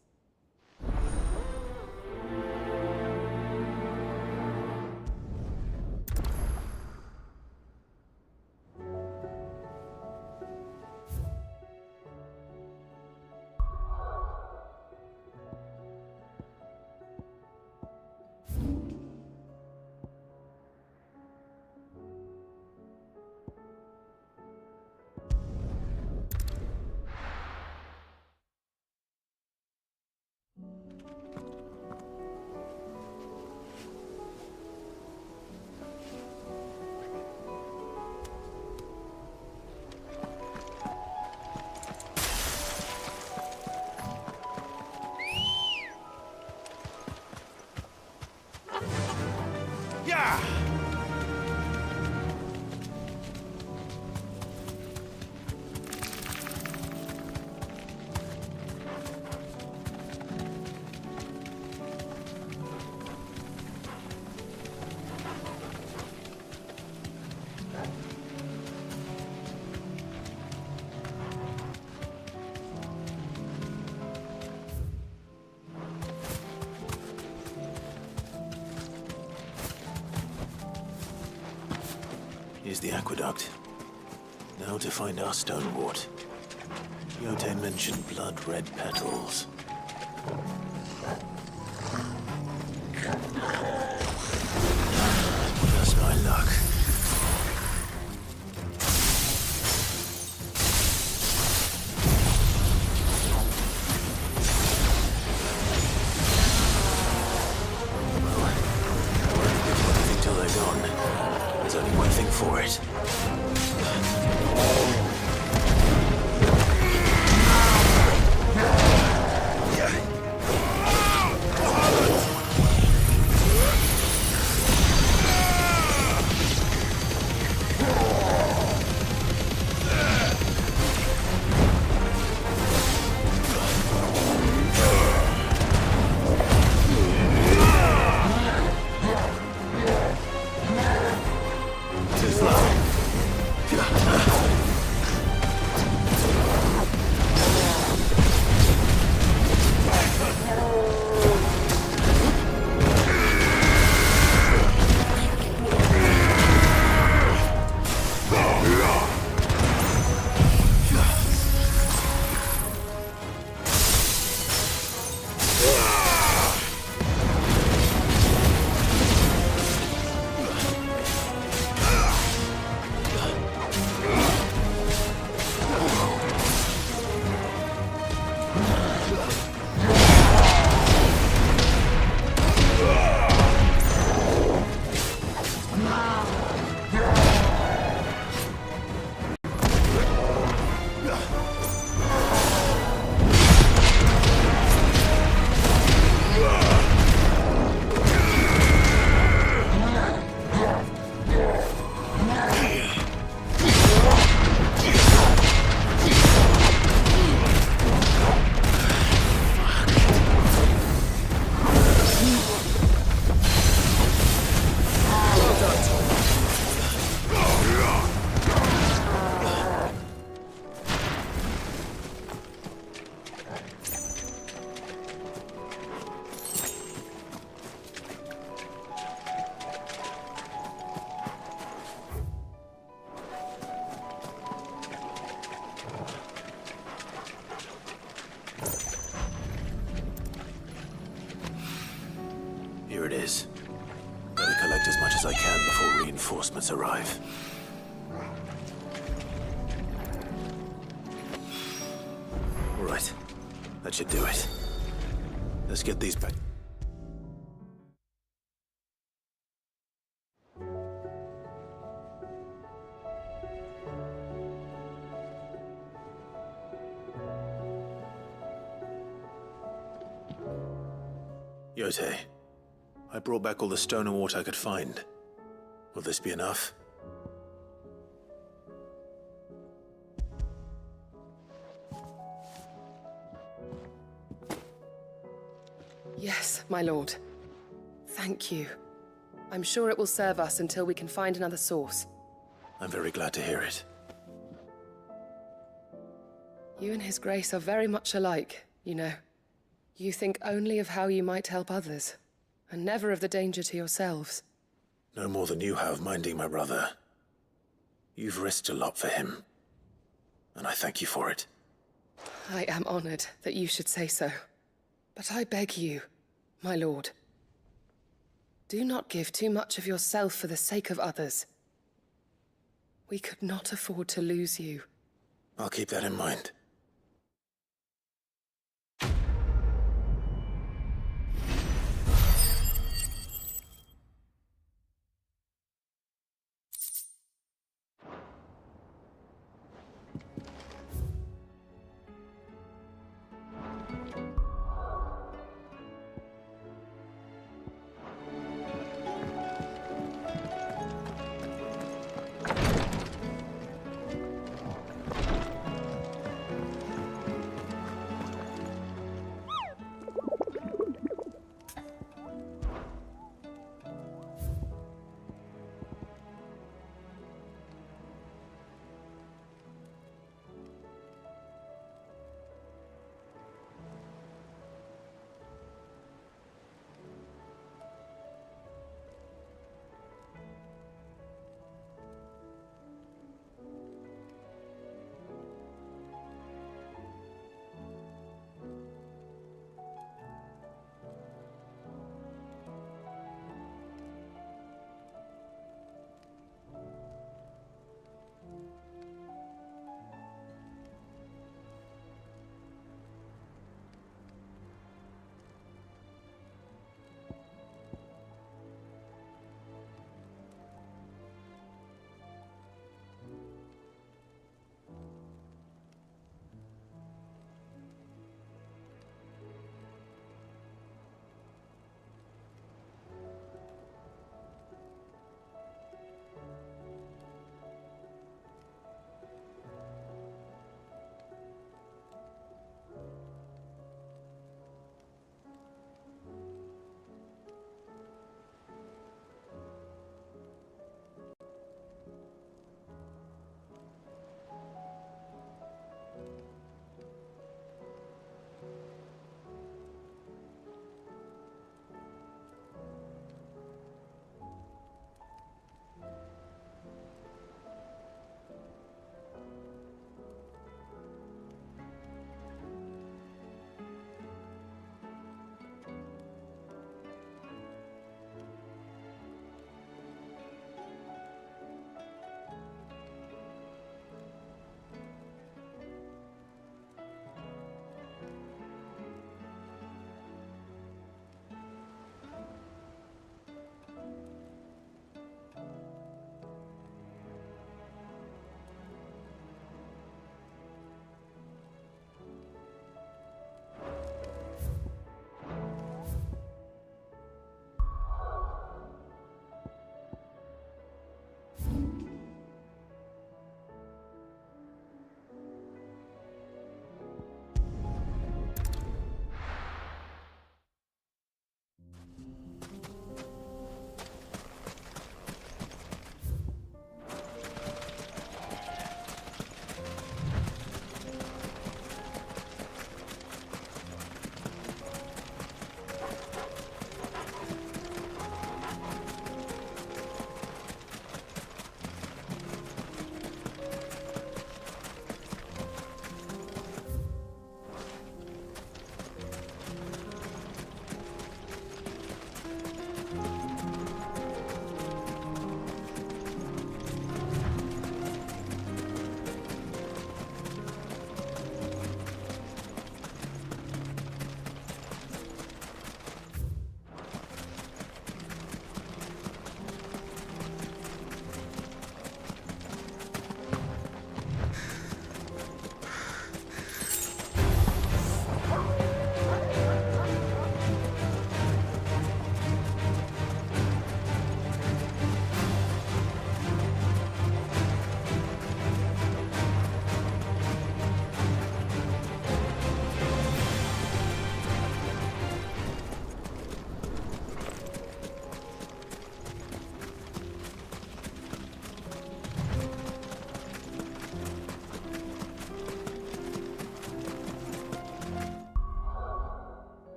Here's the aqueduct. Now to find our stonerwort. Yote mentioned blood-red petals. Just my luck. Till they're gone. There's only one thing for it. as I can before reinforcements arrive. All right, that should do it. Let's get these back. Yote, I brought back all the stone and water I could find. Will this be enough? Yes, my lord. Thank you. I'm sure it will serve us until we can find another source. I'm very glad to hear it. You and His Grace are very much alike, you know. You think only of how you might help others, and never of the danger to yourselves. No more than you have minding my brother. You've risked a lot for him, and I thank you for it. I am honored that you should say so. But I beg you, my lord, do not give too much of yourself for the sake of others. We could not afford to lose you. I'll keep that in mind.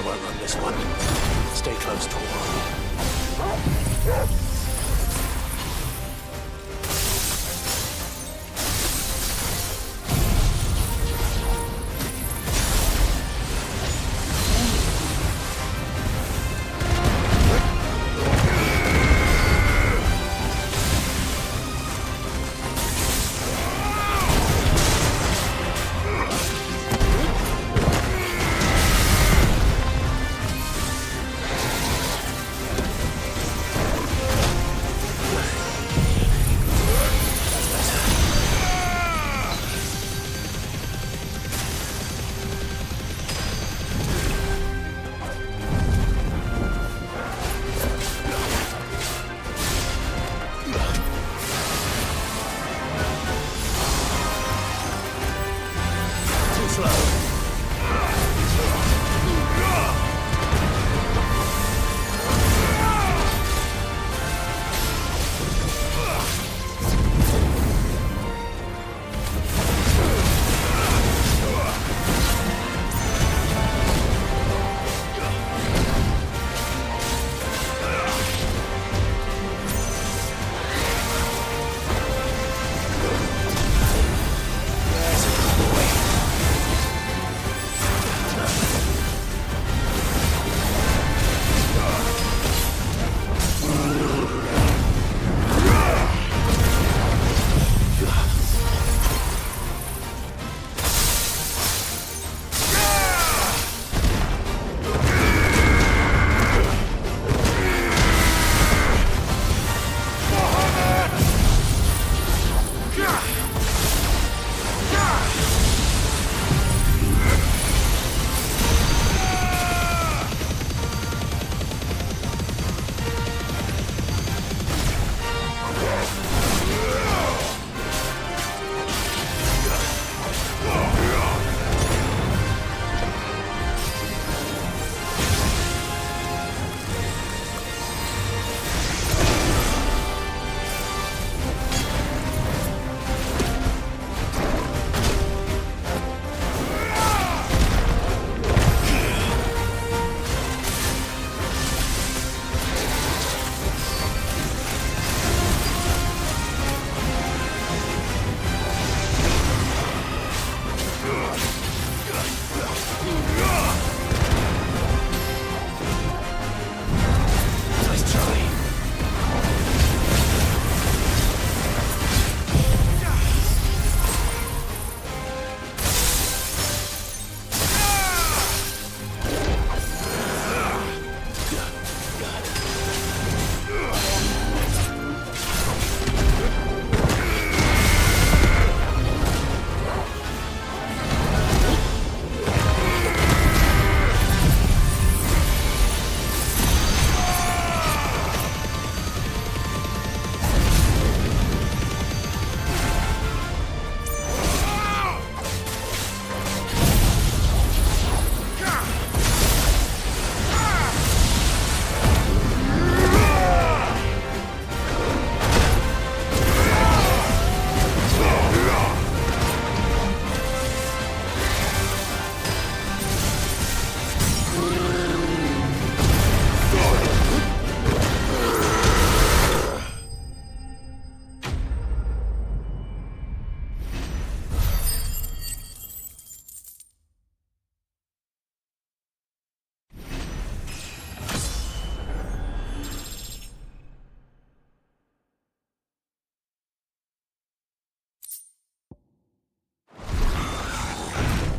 won't run this one. Stay close, Tor.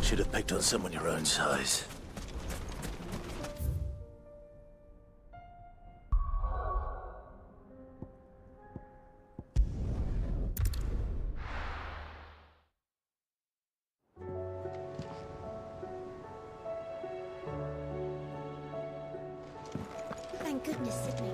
Should have picked on someone your own size. Thank goodness, Sydney.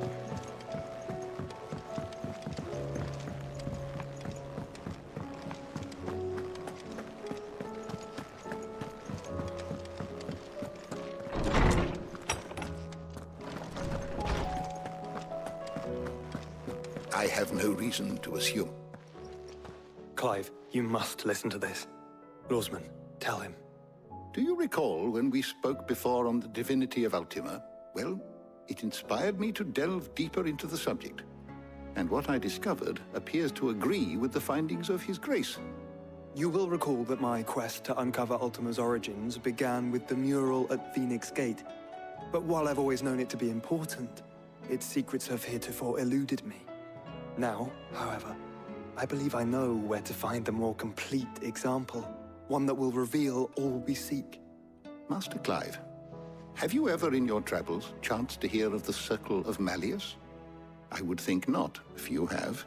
I have no reason to assume. Clive, you must listen to this. Lawsman, tell him. Do you recall when we spoke before on the divinity of Ultima? Well, it inspired me to delve deeper into the subject. And what I discovered appears to agree with the findings of His Grace. You will recall that my quest to uncover Ultima's origins began with the mural at Phoenix Gate. But while I've always known it to be important, its secrets have heretofore eluded me. Now, however, I believe I know where to find the more complete example, one that will reveal all we seek. Master Clive, have you ever in your travels chanced to hear of the Circle of Malleus? I would think not, if you have.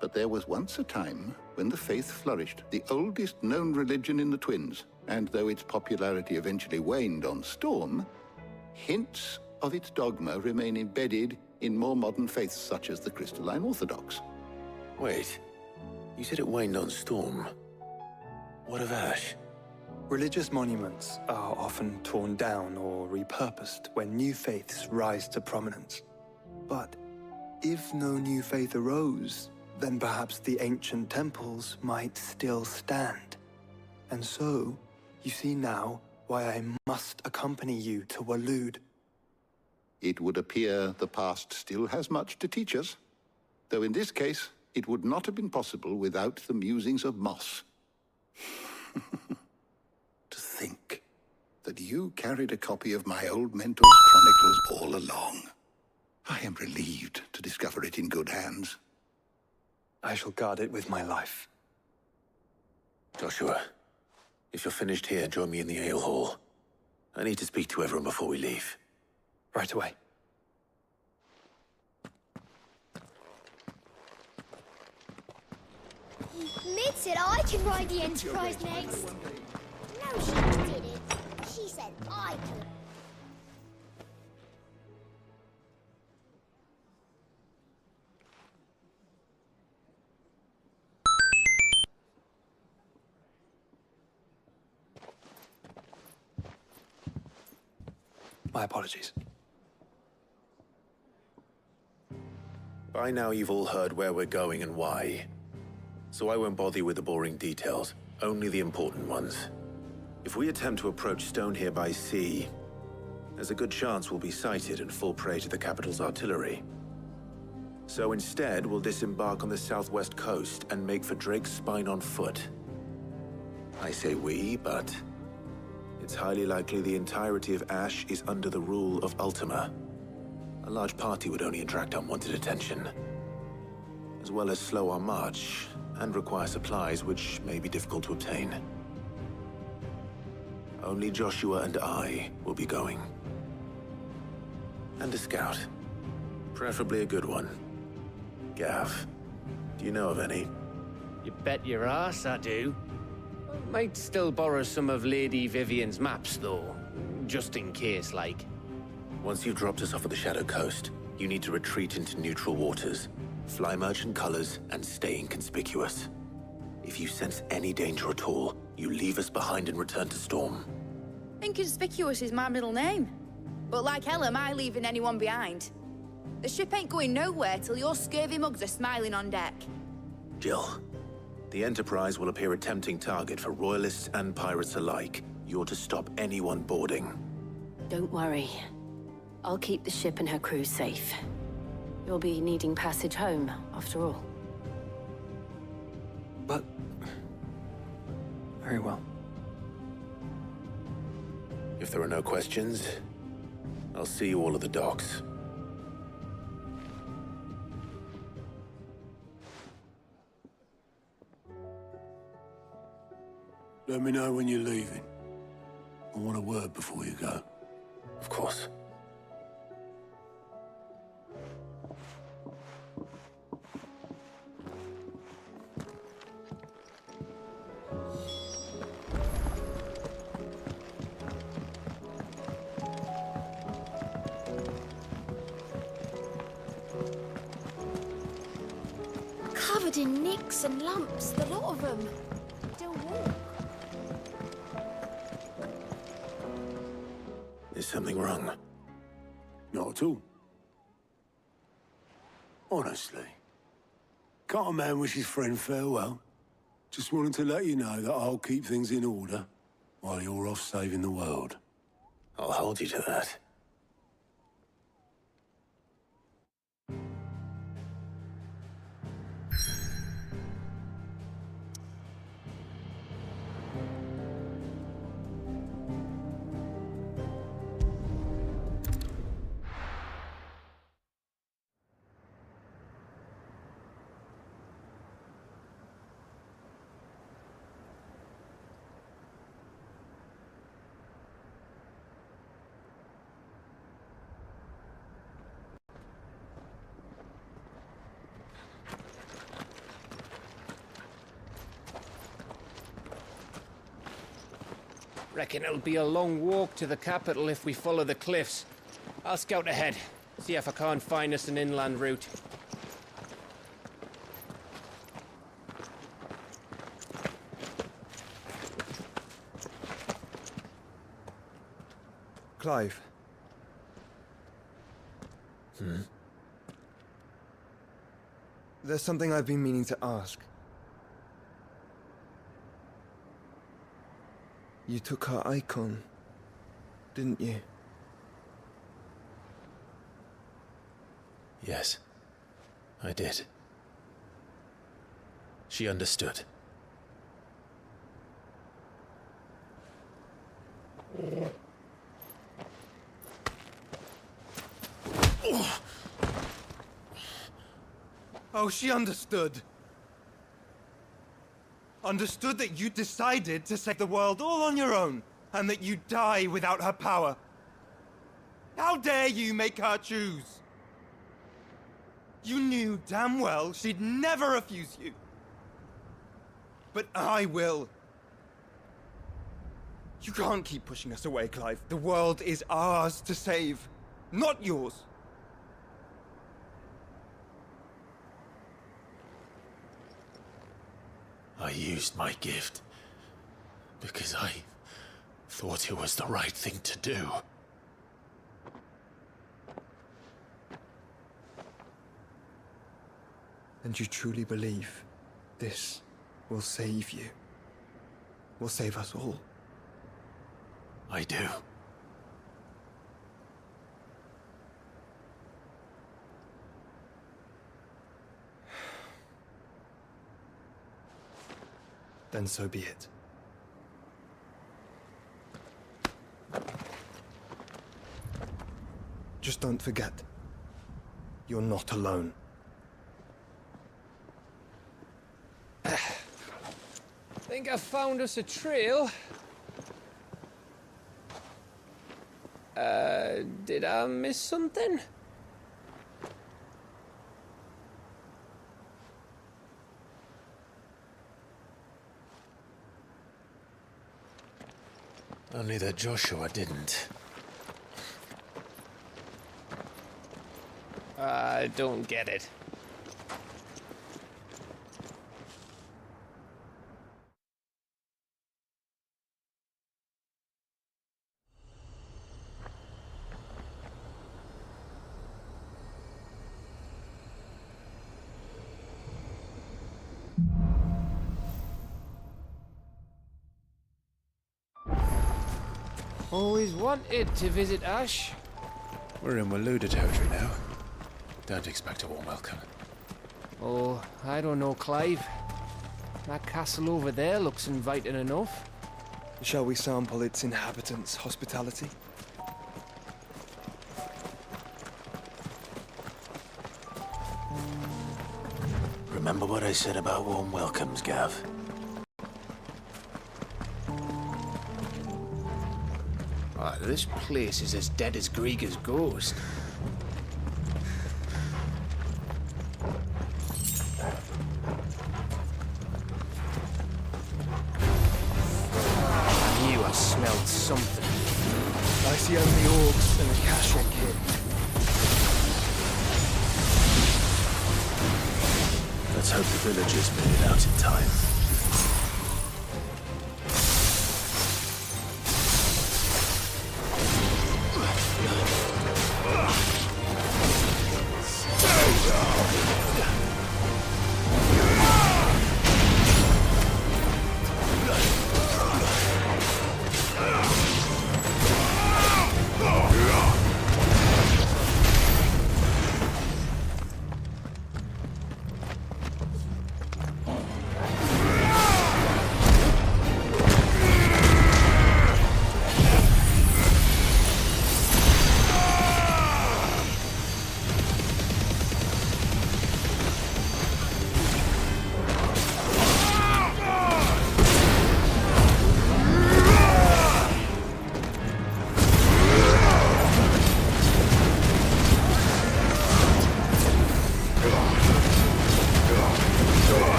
But there was once a time when the faith flourished, the oldest known religion in the Twins, and though its popularity eventually waned on Storm, hints of its dogma remain embedded in more modern faiths such as the Crystalline Orthodox. Wait, you said it waned on Storm. What of Ash? Religious monuments are often torn down or repurposed when new faiths rise to prominence. But if no new faith arose, then perhaps the ancient temples might still stand. And so, you see now why I must accompany you to Waloed. It would appear the past still has much to teach us, though in this case, it would not have been possible without the musings of Moss. To think that you carried a copy of my old mentor's chronicles all along. I am relieved to discover it in good hands. I shall guard it with my life. Joshua, if you're finished here, join me in the ale hall. I need to speak to everyone before we leave. Right away. Mid said I can ride the Enterprise next. No, she didn't. She said I could. My apologies. By now you've all heard where we're going and why. So I won't bother you with the boring details, only the important ones. If we attempt to approach Stone here by sea, there's a good chance we'll be sighted and fall prey to the capital's artillery. So instead, we'll disembark on the southwest coast and make for Drake's Spine on foot. I say we, but it's highly likely the entirety of Ash is under the rule of Ultima. A large party would only attract unwanted attention, as well as slow our march and require supplies which may be difficult to obtain. Only Joshua and I will be going. And a scout. Preferably a good one. Gav, do you know of any? You bet your ass I do. Might still borrow some of Lady Vivian's maps, though. Just in case, like. Once you've dropped us off at the Shadow Coast, you need to retreat into neutral waters, fly merchant colors, and stay inconspicuous. If you sense any danger at all, you leave us behind and return to Storm. Inconspicuous is my middle name. But like hell am I leaving anyone behind. The ship ain't going nowhere till your scurvy mugs are smiling on deck. Jill, the Enterprise will appear a tempting target for royalists and pirates alike. You're to stop anyone boarding. Don't worry. I'll keep the ship and her crew safe. You'll be needing passage home, after all. But... very well. If there are no questions, I'll see you all at the docks. Let me know when you're leaving. I want a word before you go. Of course. Covered in nicks and lumps, the lot of them. Don't walk. Is something wrong? Not at all. Honestly. Can't a man wish his friend farewell? Just wanted to let you know that I'll keep things in order while you're off saving the world. I'll hold you to that. Reckon it'll be a long walk to the capital if we follow the cliffs. I'll scout ahead, see if I can't find us an inland route. Clive. There's something I've been meaning to ask. You took her icon, didn't you? Yes, I did. She understood. Oh, she understood. Understood that you decided to save the world all on your own, and that you'd die without her power. How dare you make her choose? You knew damn well she'd never refuse you. But I will. You can't keep pushing us away, Clive. The world is ours to save, not yours. I used my gift because I thought it was the right thing to do. And you truly believe this will save you? Will save us all? I do. Then so be it. Just don't forget, you're not alone. Think I found us a trail. Did I miss something? Only that Joshua didn't. I don't get it. Always wanted to visit Ash. We're in Waluda territory now. Don't expect a warm welcome. Oh, I don't know, Clive. That castle over there looks inviting enough. Shall we sample its inhabitants' hospitality? Remember what I said about warm welcomes, Gav? This place is as dead as Grieger's ghost. I knew I smelled something. I see only orcs and a Kashrik here. Let's hope the villagers made it out in time.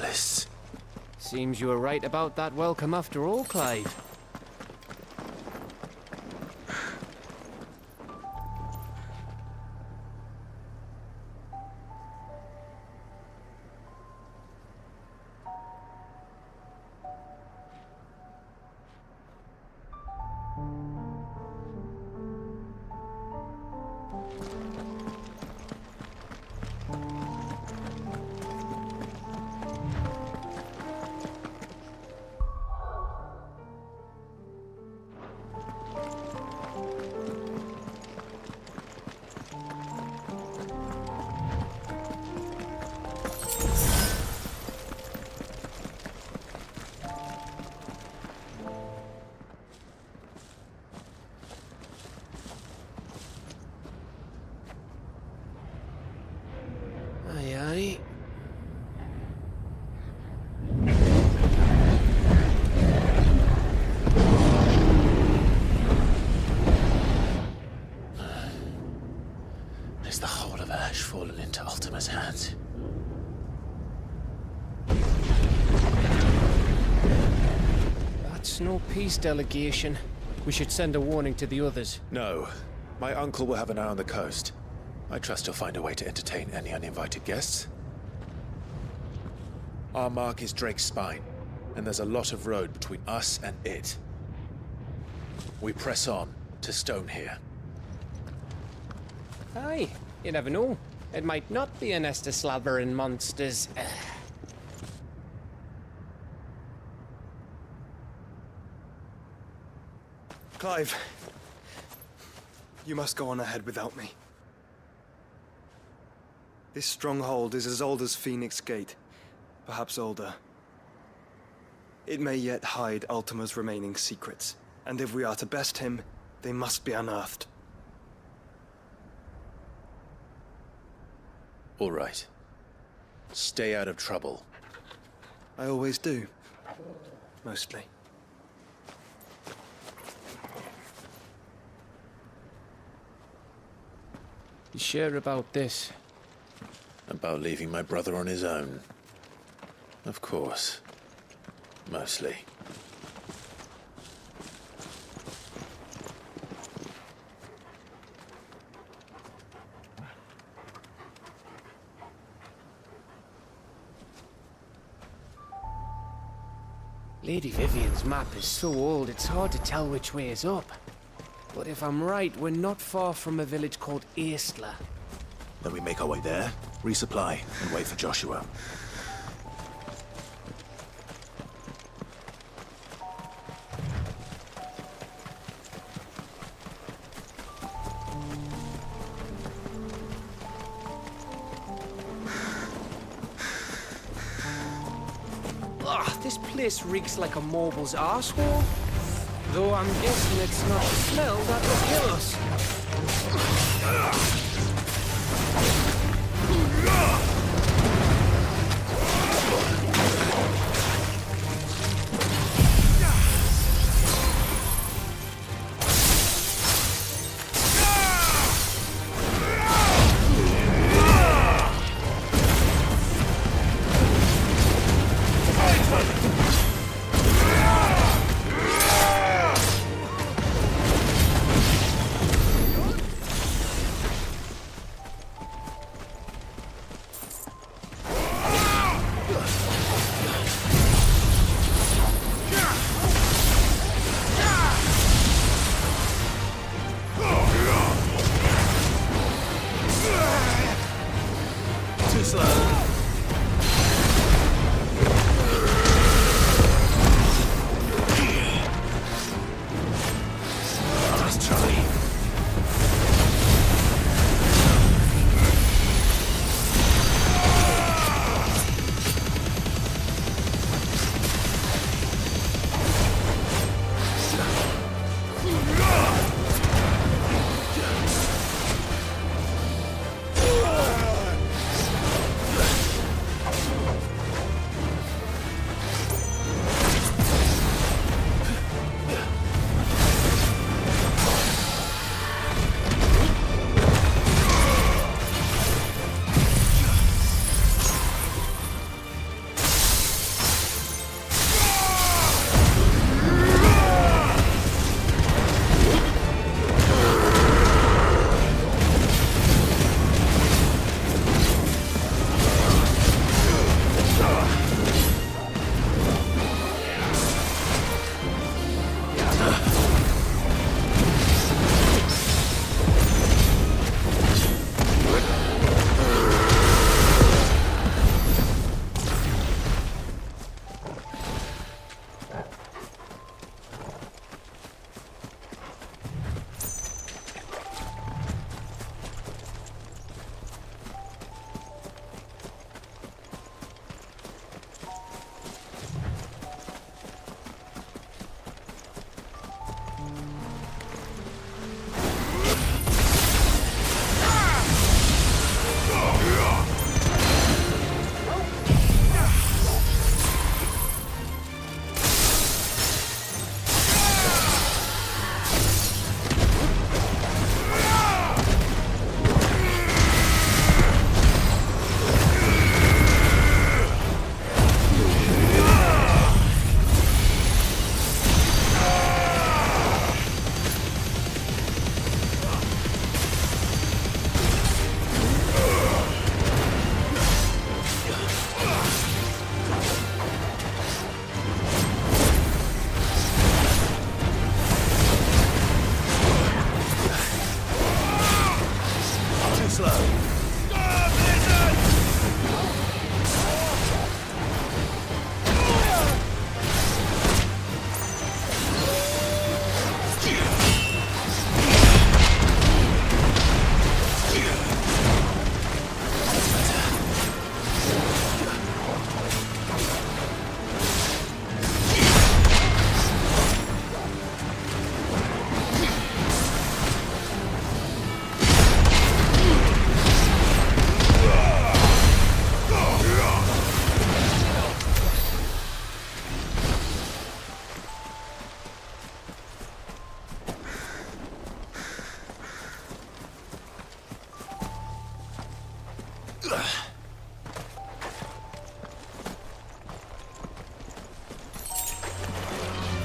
loyalists. Seems you were right about that welcome after all, Clive. Aye, aye. Is the whole of Ash fallen into Ultima's hands? That's no peace delegation. We should send a warning to the others. No. My uncle will have an eye on the coast. I trust he'll find a way to entertain any uninvited guests. Our mark is Drake's Spine, and there's a lot of road between us and it. We press on to Stone here. Aye, you never know. It might not be a nest of slabbering monsters. Clive, you must go on ahead without me. This stronghold is as old as Phoenix Gate, perhaps older. It may yet hide Ultima's remaining secrets, and if we are to best him, they must be unearthed. All right. Stay out of trouble. I always do. Mostly. You sure about this? About leaving my brother on his own. Of course. Mostly. Lady Vivian's map is so old, it's hard to tell which way is up. But if I'm right, we're not far from a village called Eastla. Then we make our way there, resupply, and wait for Joshua. This place reeks like a moble's arsehole. Though I'm guessing it's not the smell that will kill us.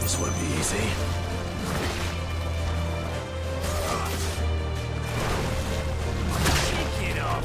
This won't be easy. Get up!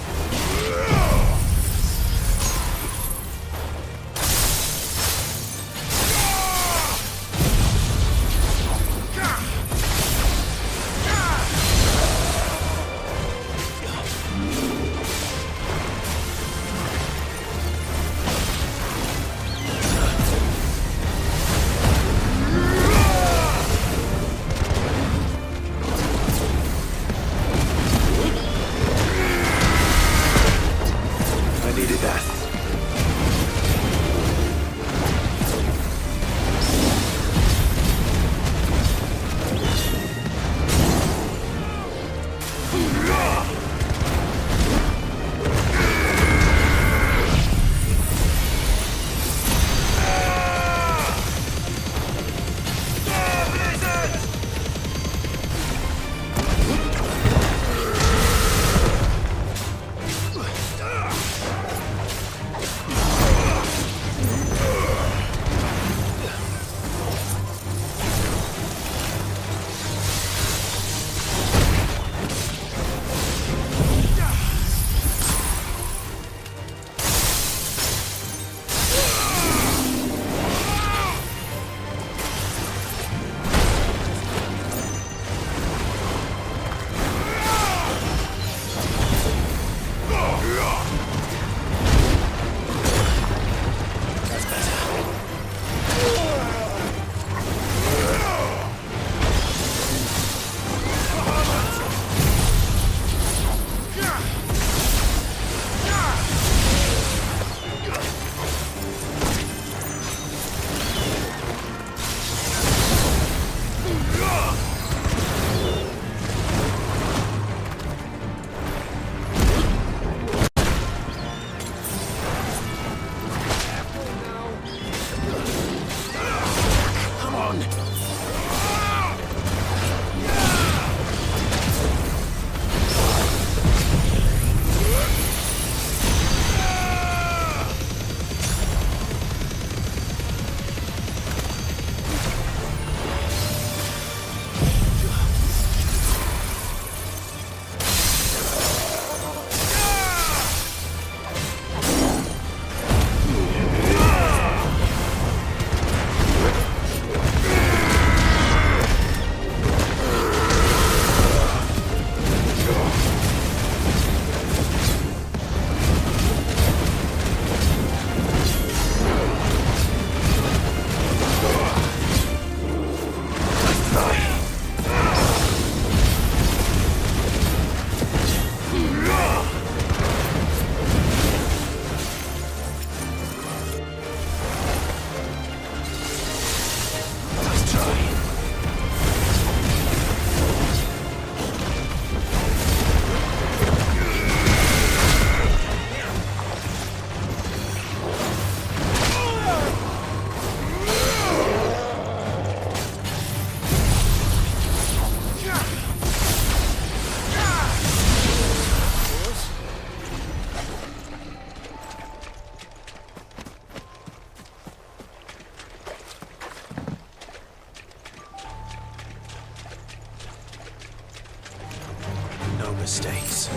mistakes.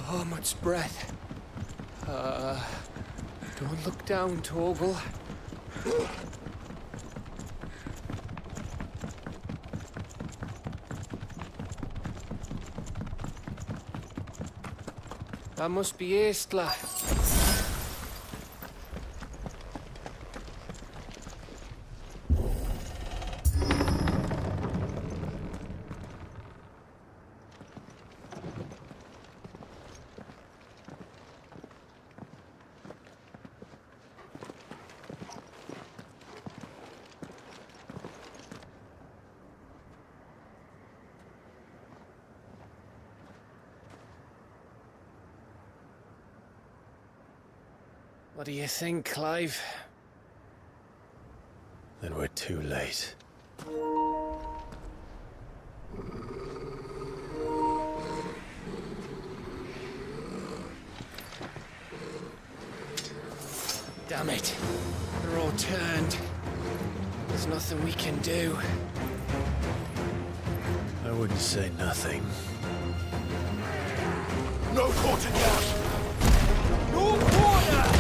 Bahamut's breath. Don't look down, Torgal. That must be Aistla. What do you think, Clive? Then we're too late. Damn it. They're all turned. There's nothing we can do. I wouldn't say nothing. No quarter gap! No quarter!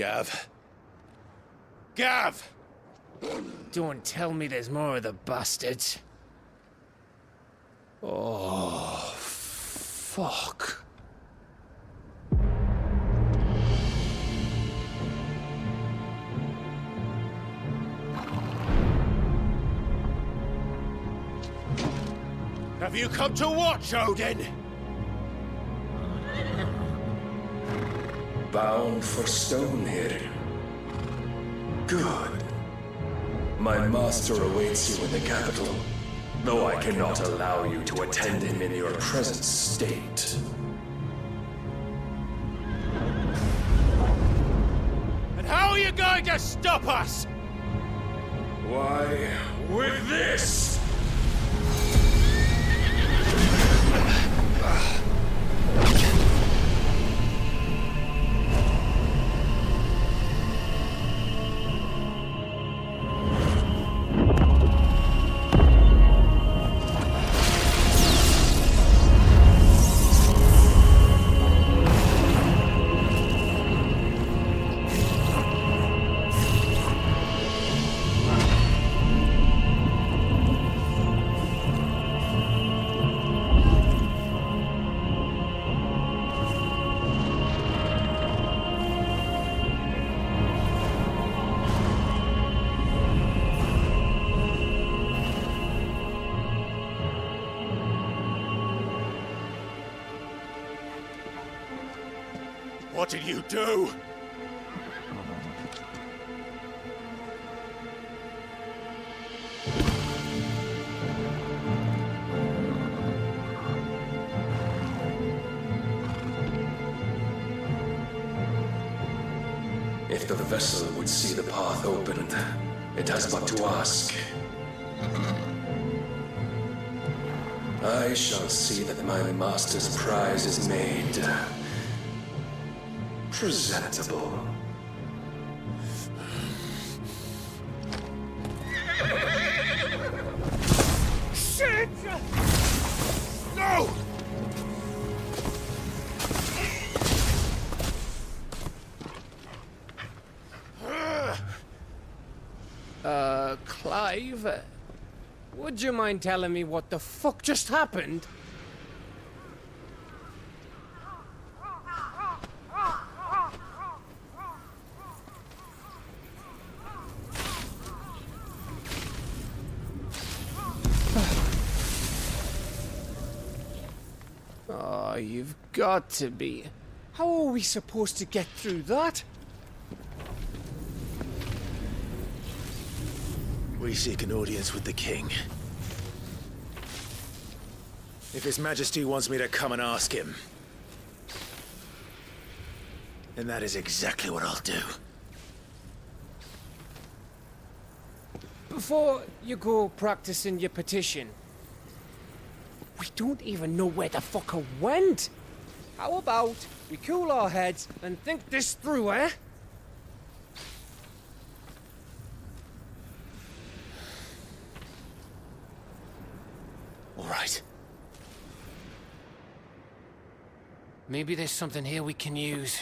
Gav. Gav! Don't tell me there's more of the bastards. Oh, fuck. Have you come to watch, Odin? Bound for stone here. Good. My master awaits you in the capital, though I cannot allow you to attend him in your present state. And how are you going to stop us? Why, with this! What did you do? If the vessel would see the path opened, it has but to ask. I shall see that my master's prize is made presentable. Shit! No! Clive? Would you mind telling me what the fuck just happened? Oh, you've got to be. How are we supposed to get through that? We seek an audience with the king. If His Majesty wants me to come and ask him, then that is exactly what I'll do. Before you go practicing your petition, we don't even know where the fucker went. How about we cool our heads and think this through, eh? All right. Maybe there's something here we can use.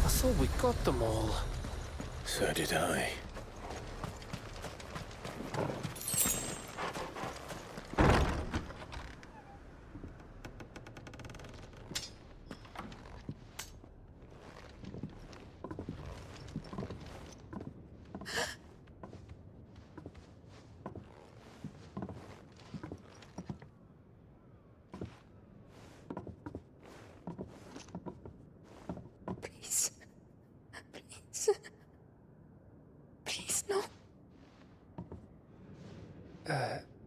I thought we got them all. So did I. Please, no.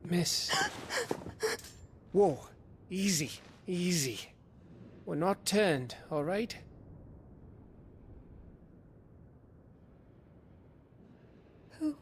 Miss. Whoa, easy, easy. We're not turned, all right? Who?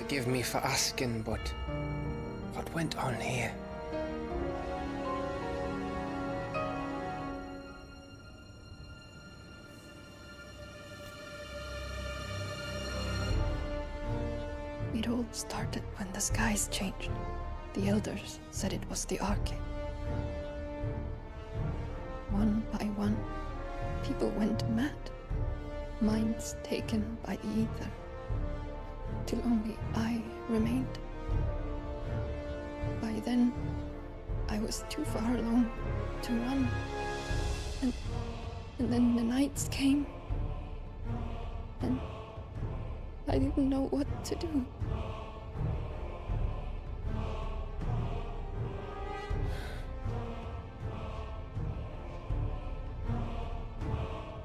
Forgive me for asking, but what went on here? It all started when the skies changed. The elders said it was the Arcade. One by one, people went mad. Minds taken by the ether. Till only I remained. By then, I was too far along to run. And then the nights came. And I didn't know what to do.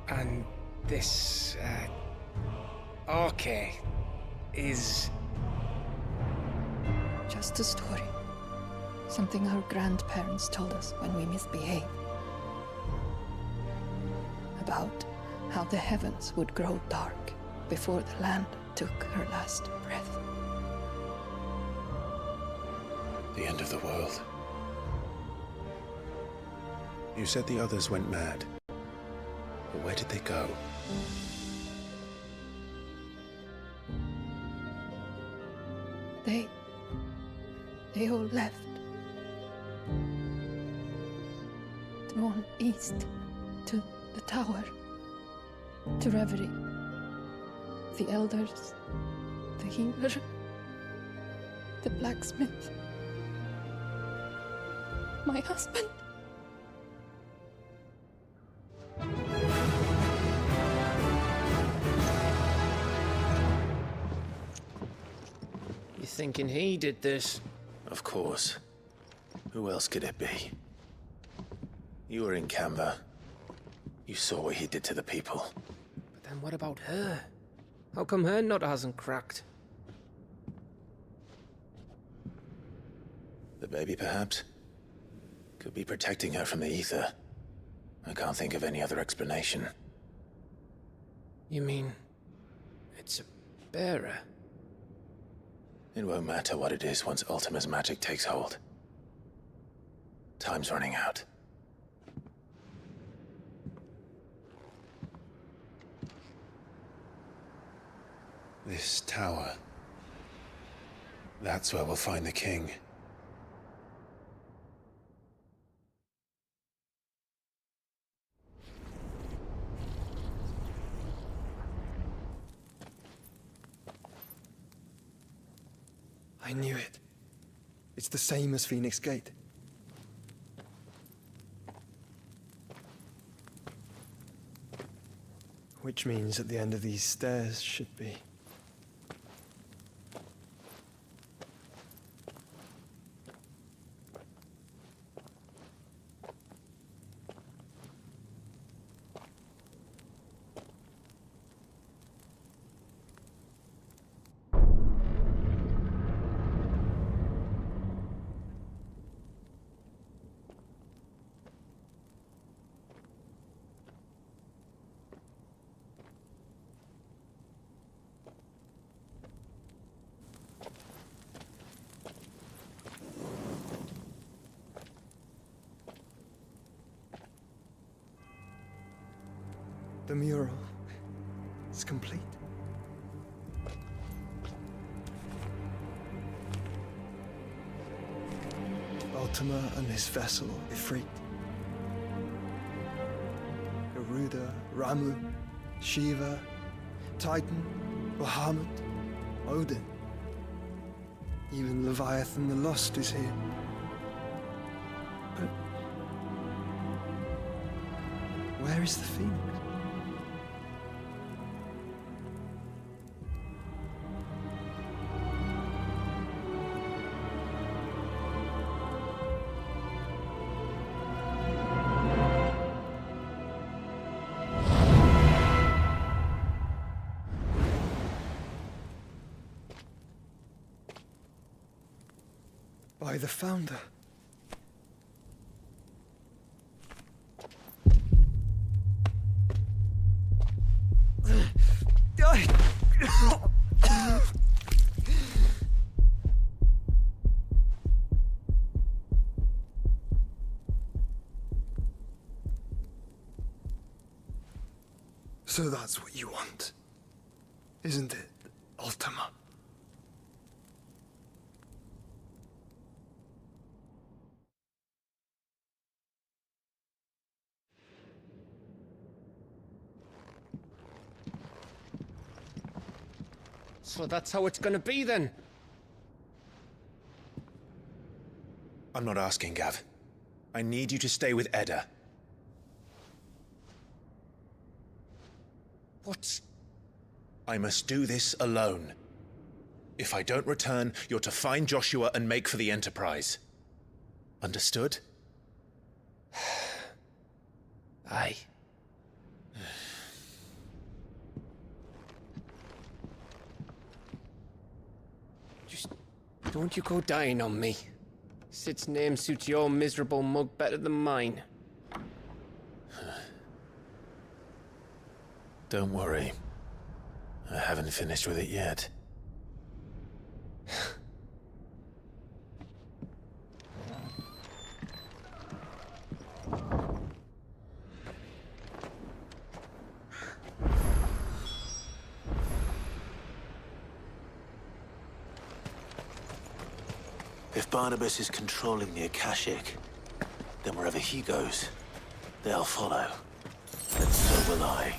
And this, Arcade is... Just a story. Something our grandparents told us when we misbehaved. About how the heavens would grow dark before the land took her last breath. The end of the world. You said the others went mad. But where did they go? They all left. Drawn east to the tower, to Reverie. The elders, the healer, the blacksmith, my husband. You thinking he did this? Of course. Who else could it be? You were in Canva. You saw what he did to the people. But then what about her? How come her nut hasn't cracked? The baby, perhaps? Could be protecting her from the ether. I can't think of any other explanation. You mean... it's a bearer? It won't matter what it is once Ultima's magic takes hold. Time's running out. This tower. That's where we'll find the king. I knew it. It's the same as Phoenix Gate. Which means at the end of these stairs should be... The mural is complete. Ultima and his vessel, Ifrit. Garuda, Ramu, Shiva, Titan, Bahamut, Odin. Even Leviathan the Lost is here. But where is the Phoenix? By the Founder. So that's what you want, isn't it, Ultima? So that's how it's gonna be then? I'm not asking, Gav. I need you to stay with Edda. What? I must do this alone. If I don't return, you're to find Joshua and make for the Enterprise. Understood? Aye. Just don't you go dying on me. Sid's name suits your miserable mug better than mine. Don't worry. I haven't finished with it yet. If Barnabas is controlling the Akashic, then wherever he goes, they'll follow. And so will I.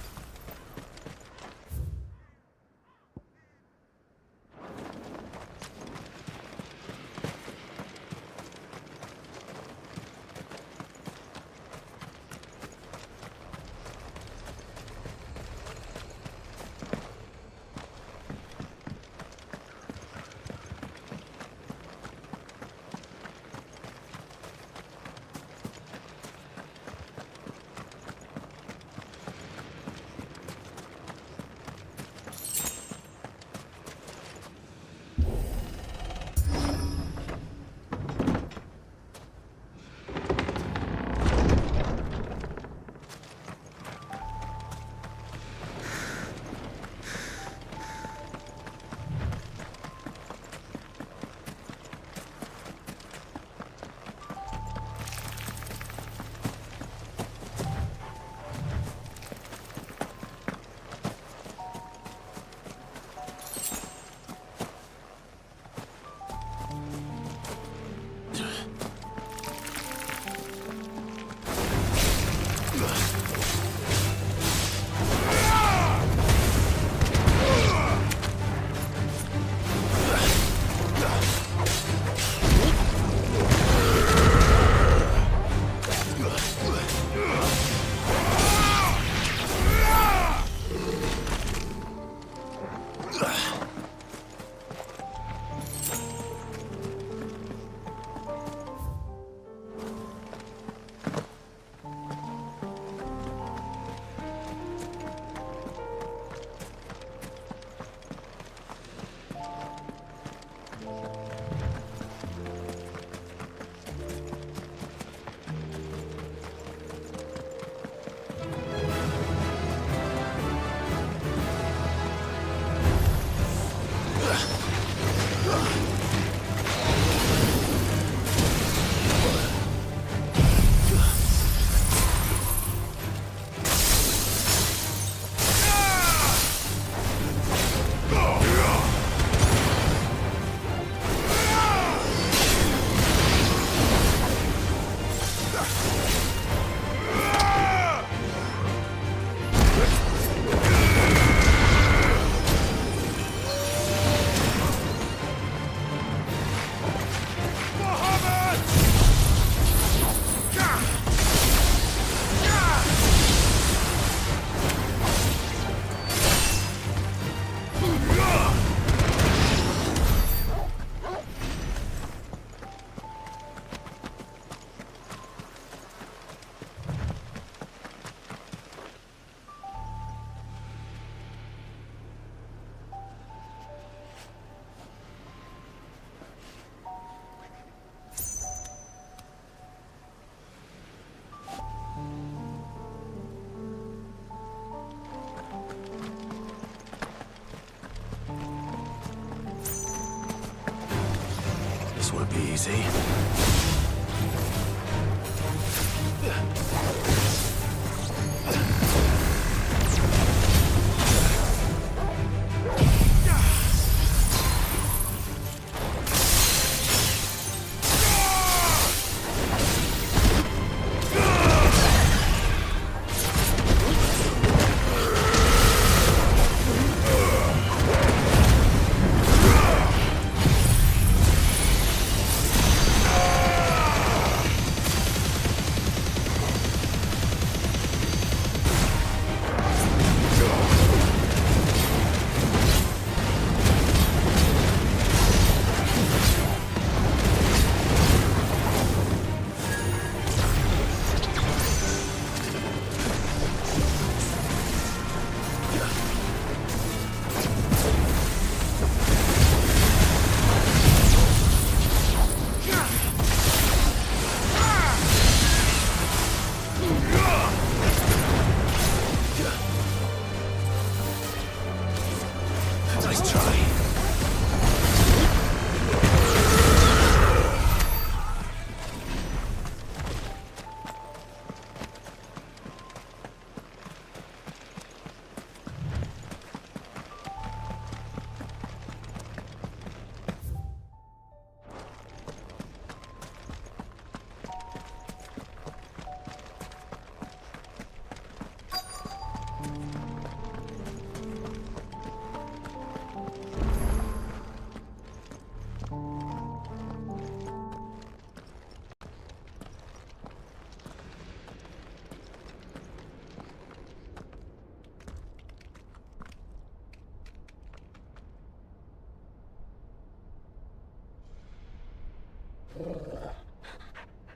Won't be easy.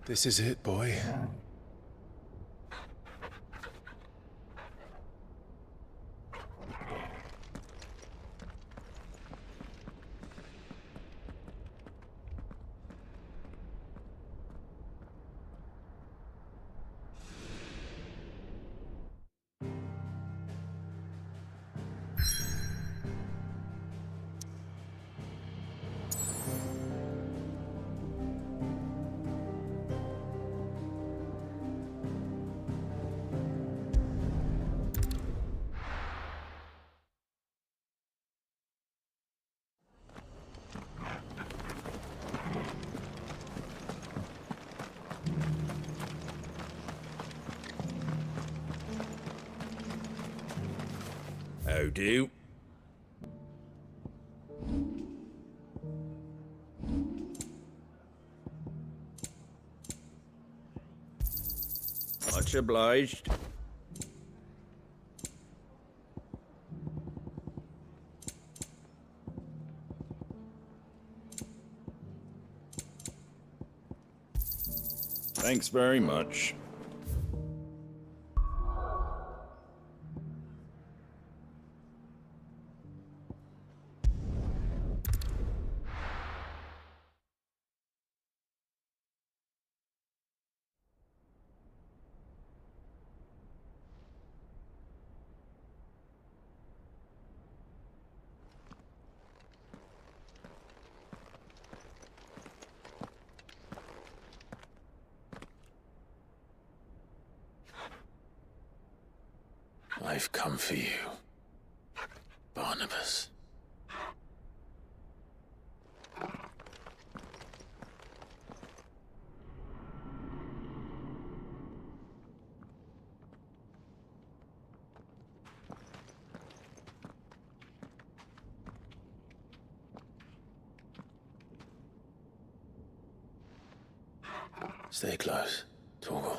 This is it, boy. How do? Much obliged. Thanks very much. I've come for you, Barnabas. Stay close, Torgal.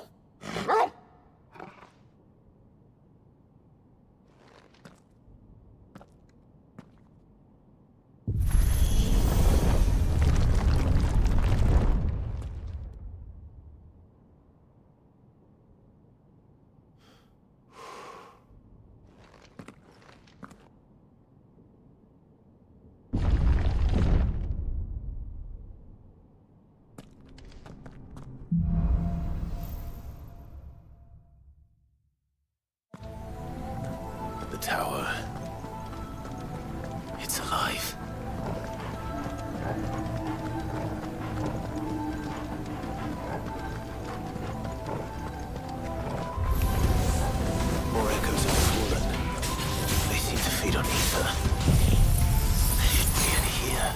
The tower. It's alive. More echoes of the fallen. They seem to feed on ether. There shouldn't be any here.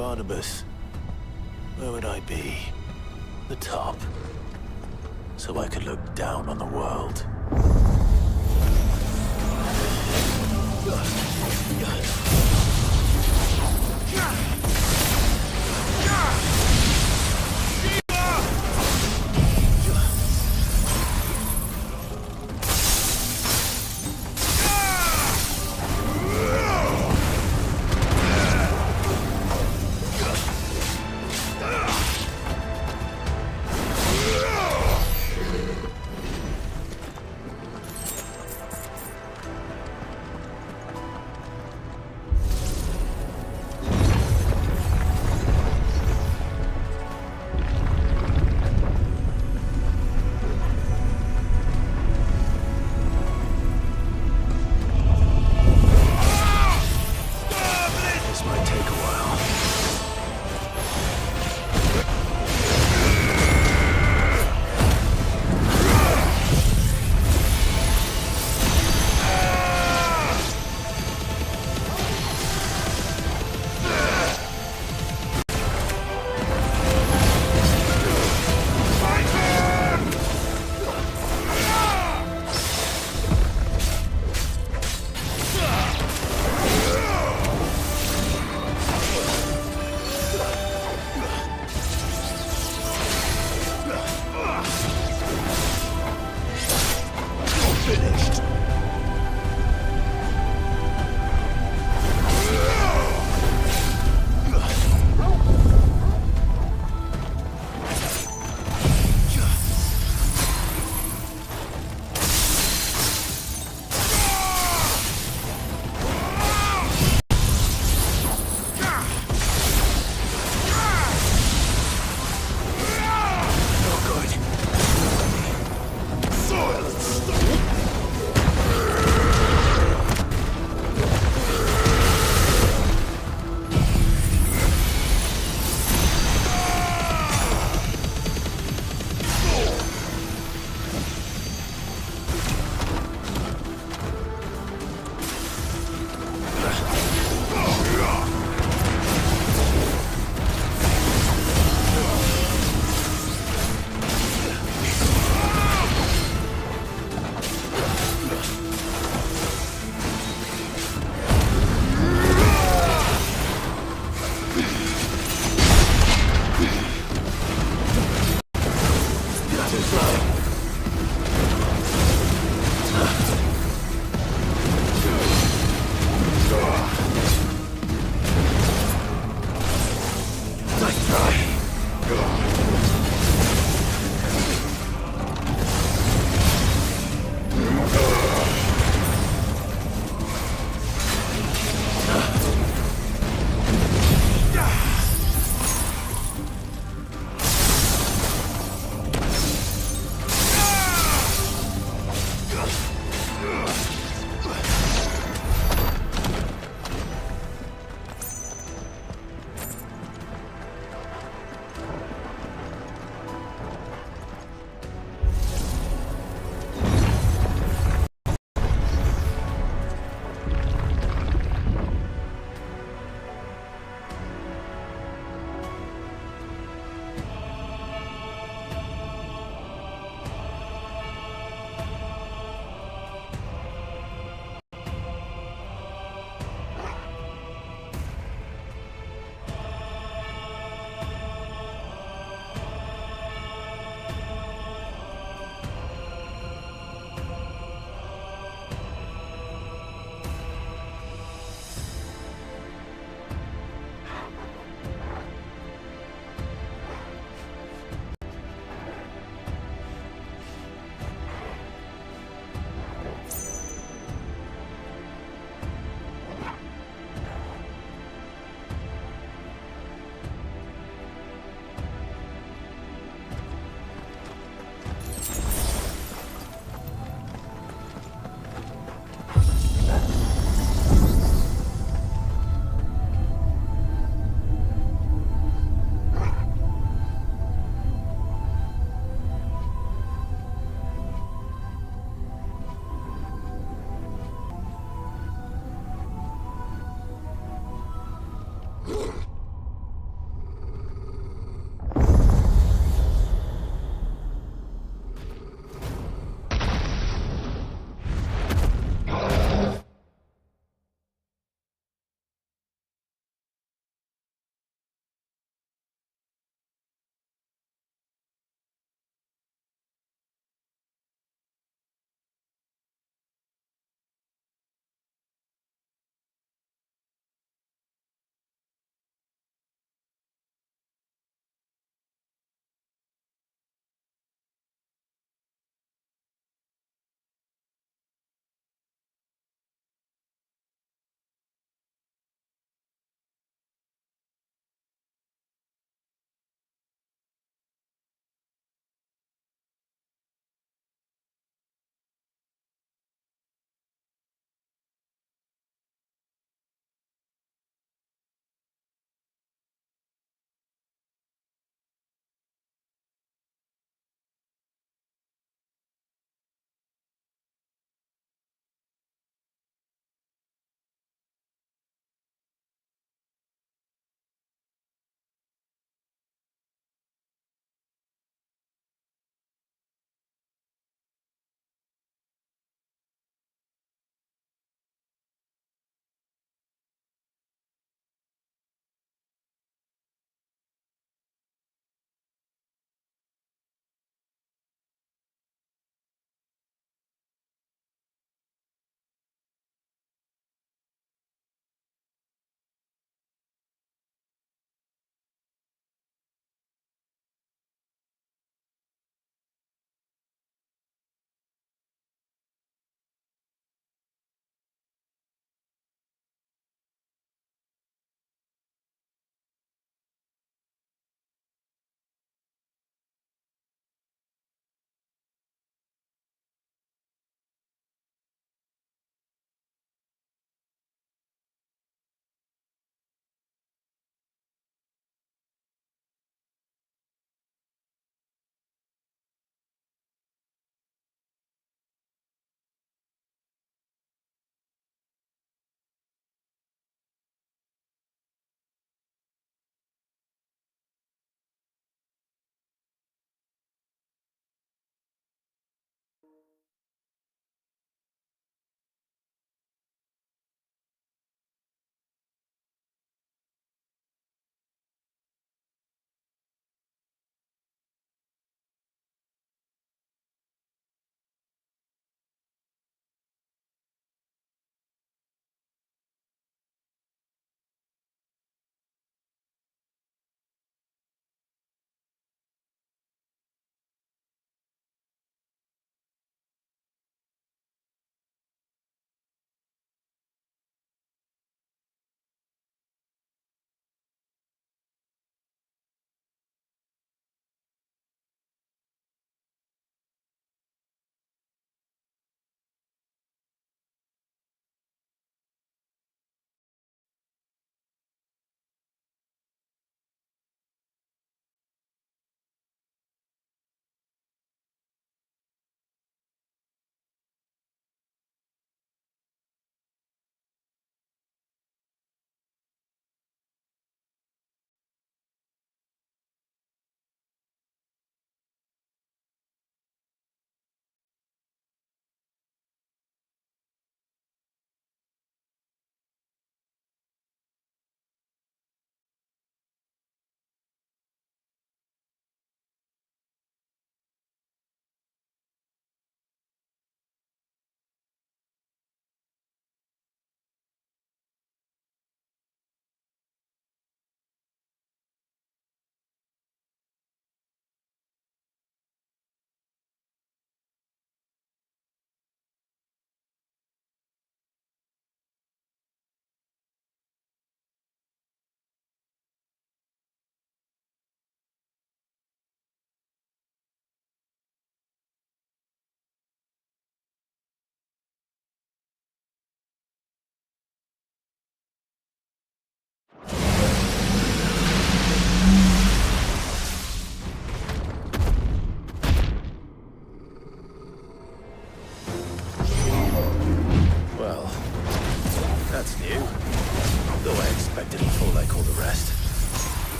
Barnabas, where would I be? The top. So I could look down on the world.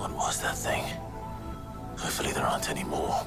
What was that thing? Hopefully there aren't any more.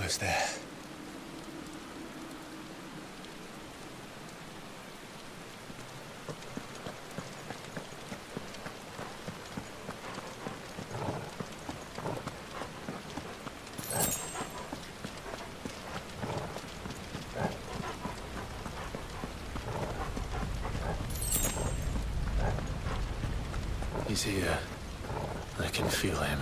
almost there. He's here. I can feel him.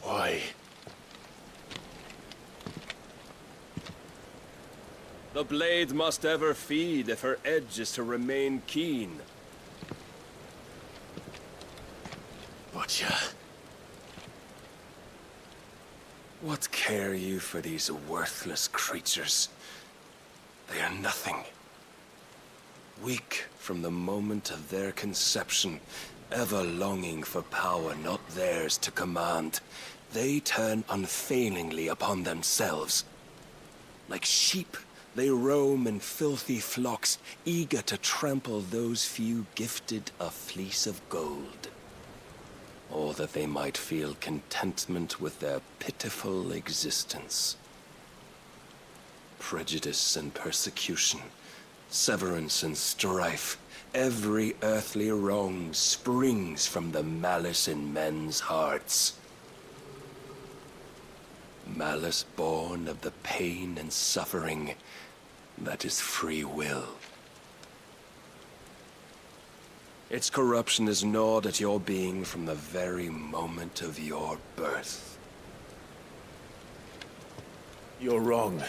Why? The blade must ever feed if her edge is to remain keen. Butcher. What care you for these worthless creatures? They are nothing. Weak from the moment of their conception, ever longing for power not theirs to command, they turn unfailingly upon themselves. Like sheep, they roam in filthy flocks, eager to trample those few gifted a fleece of gold. Or that they might feel contentment with their pitiful existence. Prejudice and persecution, severance and strife, every earthly wrong springs from the malice in men's hearts. Malice born of the pain and suffering that is free will. Its corruption is gnawed at your being from the very moment of your birth. You're wrong.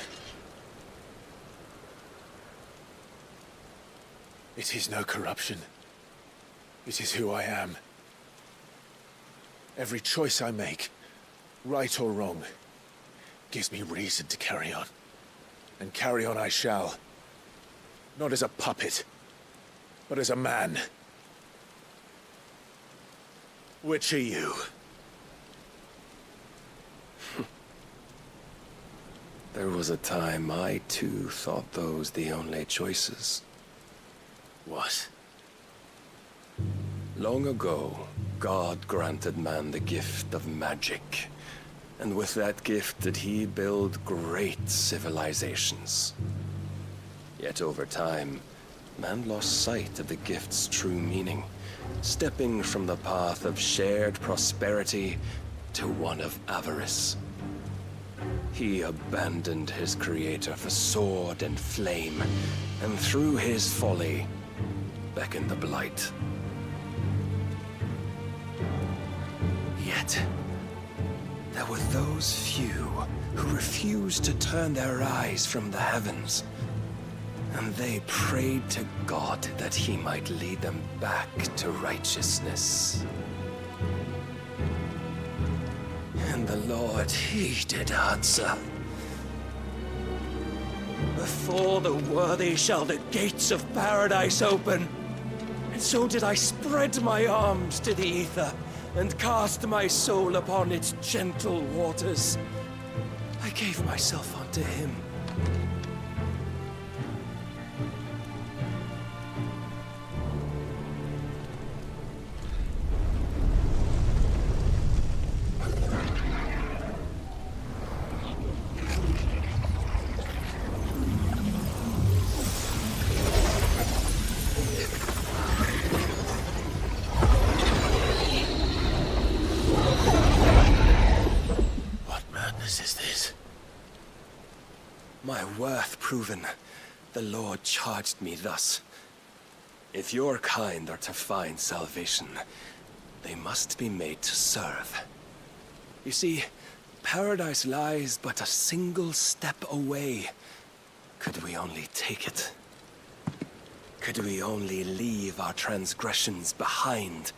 It is no corruption. It is who I am. Every choice I make, right or wrong, gives me reason to carry on. And carry on I shall. Not as a puppet, but as a man. Which are you? There was a time I too thought those the only choices. What? Long ago, God granted man the gift of magic. And with that gift did he build great civilizations. Yet over time, man lost sight of the gift's true meaning, stepping from the path of shared prosperity to one of avarice. He abandoned his creator for sword and flame, and through his folly, beckoned the blight. Yet, there were those few who refused to turn their eyes from the heavens, and they prayed to God that he might lead them back to righteousness. And the Lord, he did answer. Before the worthy shall the gates of paradise open. And so did I spread my arms to the ether, and cast my soul upon its gentle waters. I gave myself unto him. My worth proven, the Lord charged me thus. If your kind are to find salvation, they must be made to serve. You see, paradise lies but a single step away, could we only take it. Could we only leave our transgressions behind?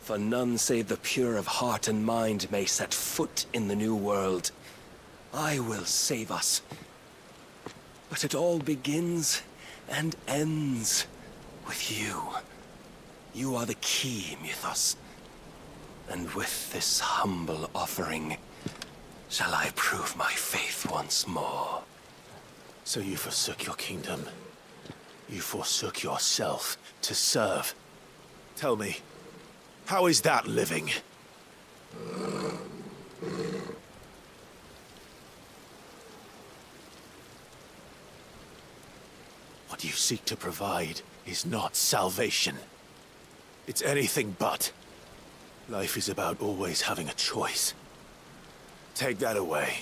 For none save the pure of heart and mind may set foot in the new world. I will save us. But it all begins and ends with you. You are the key, Mythos. And with this humble offering, shall I prove my faith once more. So you forsook your kingdom. You forsook yourself to serve. Tell me, how is that living? What you seek to provide is not salvation. It's anything but. Life is about always having a choice. Take that away,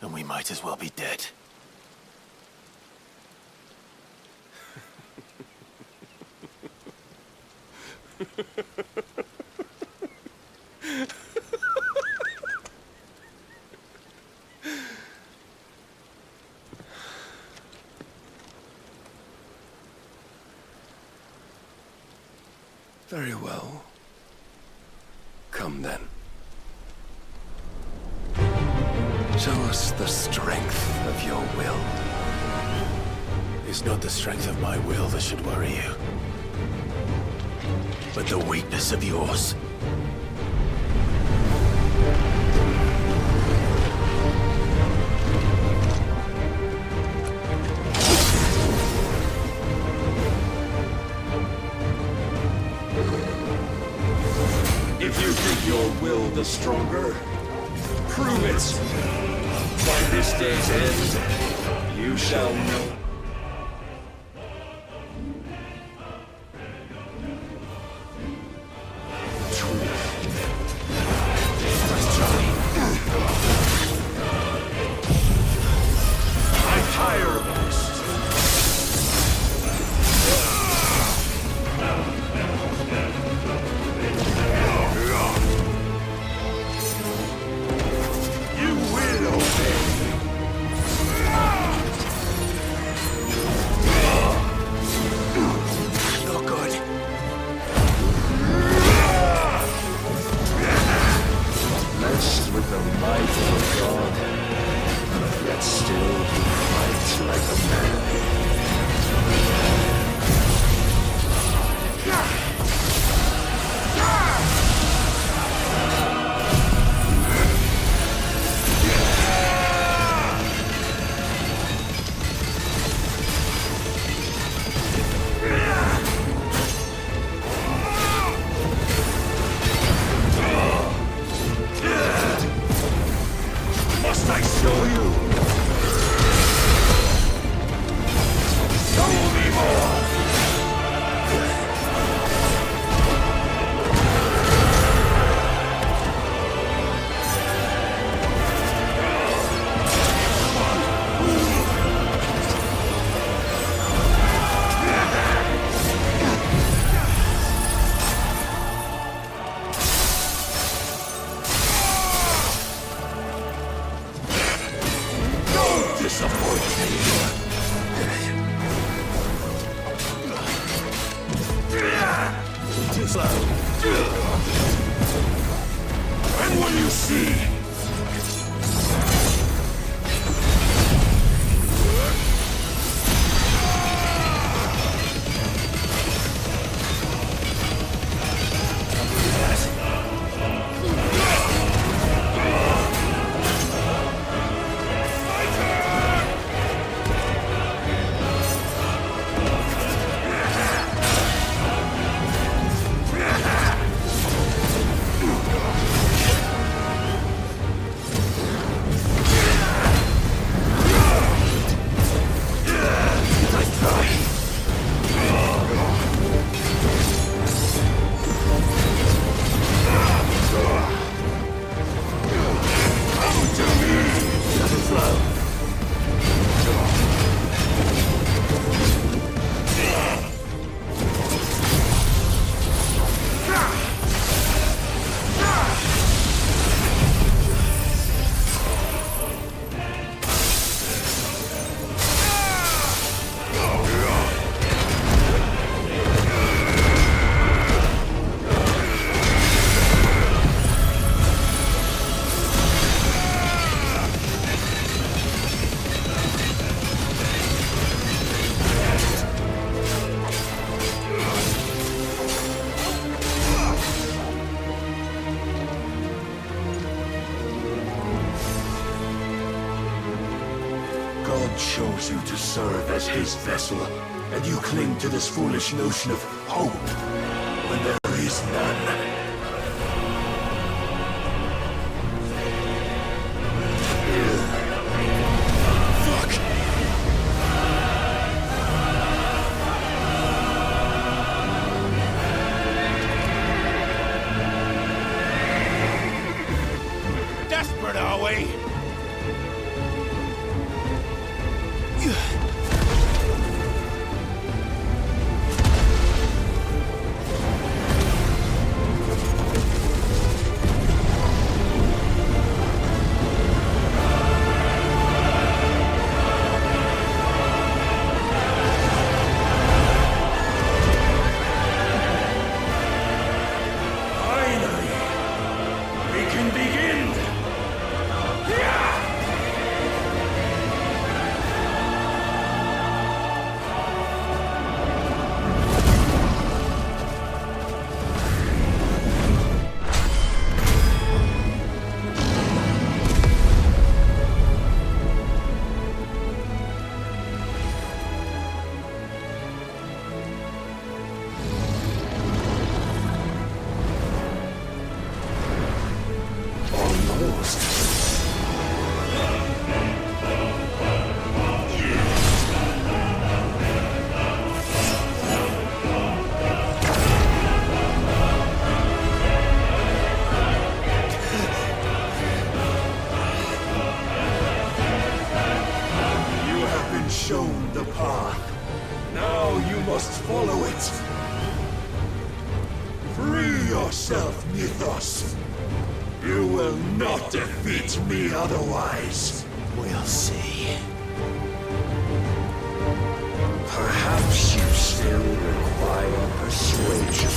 and we might as well be dead. Very well. Come then. Show us the strength of your will. It's not the strength of my will that should worry you, but the weakness of yours. If you think your will the stronger, prove it. By this day's end, you shall know. And what you see? Farron chose you to serve as his vessel, and you cling to this foolish notion of hope when there is none. Desperate, are we? Shown the path. Now you must follow it. Free yourself, Mythos. You will not defeat me otherwise. We'll see. Perhaps you still require persuasion.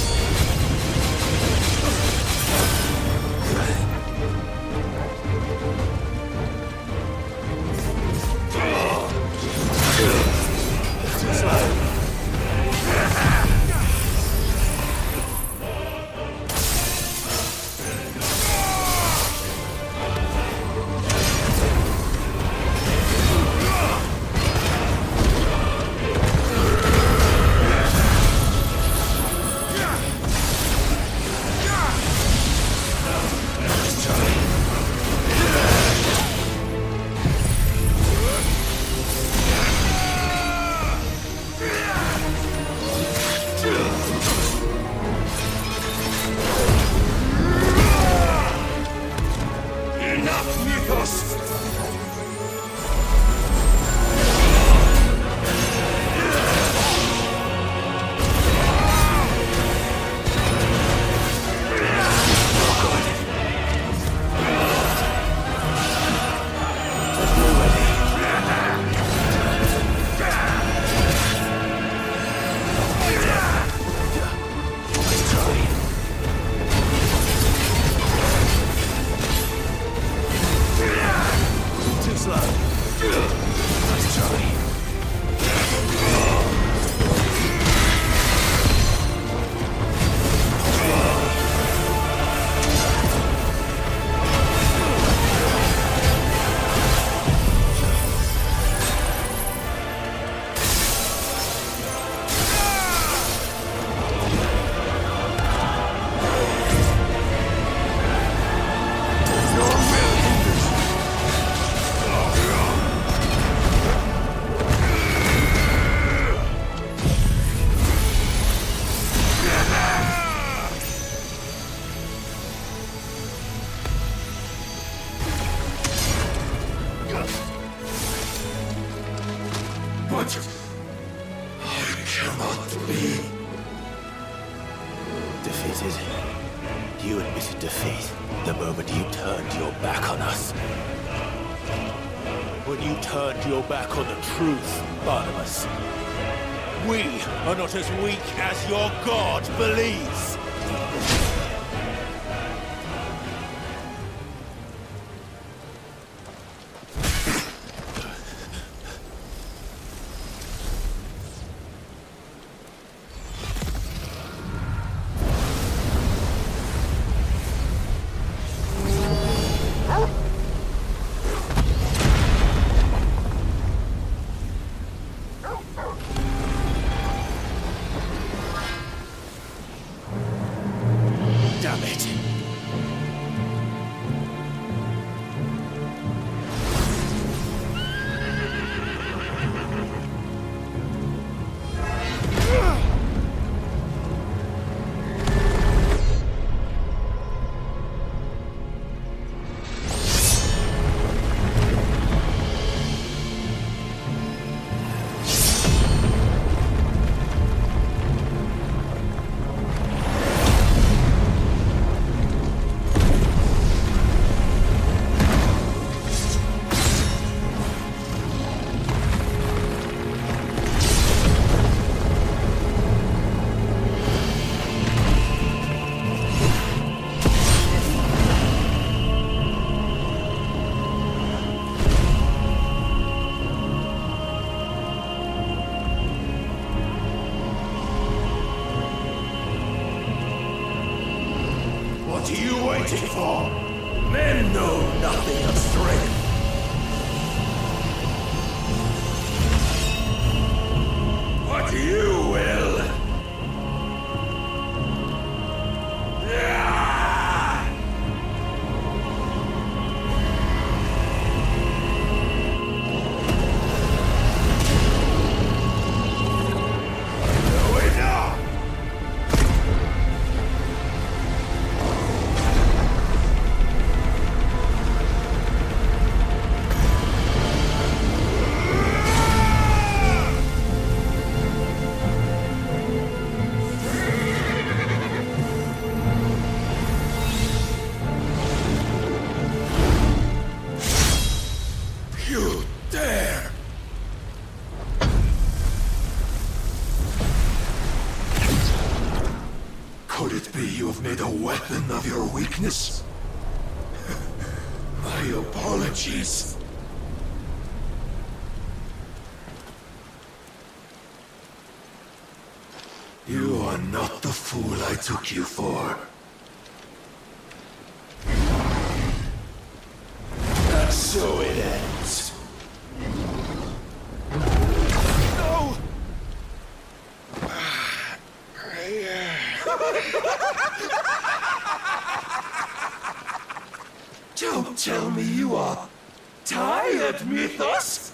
But I cannot be. Defeated? You admitted defeat the moment you turned your back on us. When you turned your back on the truth, Barnabas. We are not as weak as your god believes. Damn it! What are you waiting for? Men know nothing of strength. What you will. You dare! Could it be you have made a weapon of your weakness? My apologies. You are not the fool I took you for. And so it ends. No! Don't tell me you are tired, Mythos!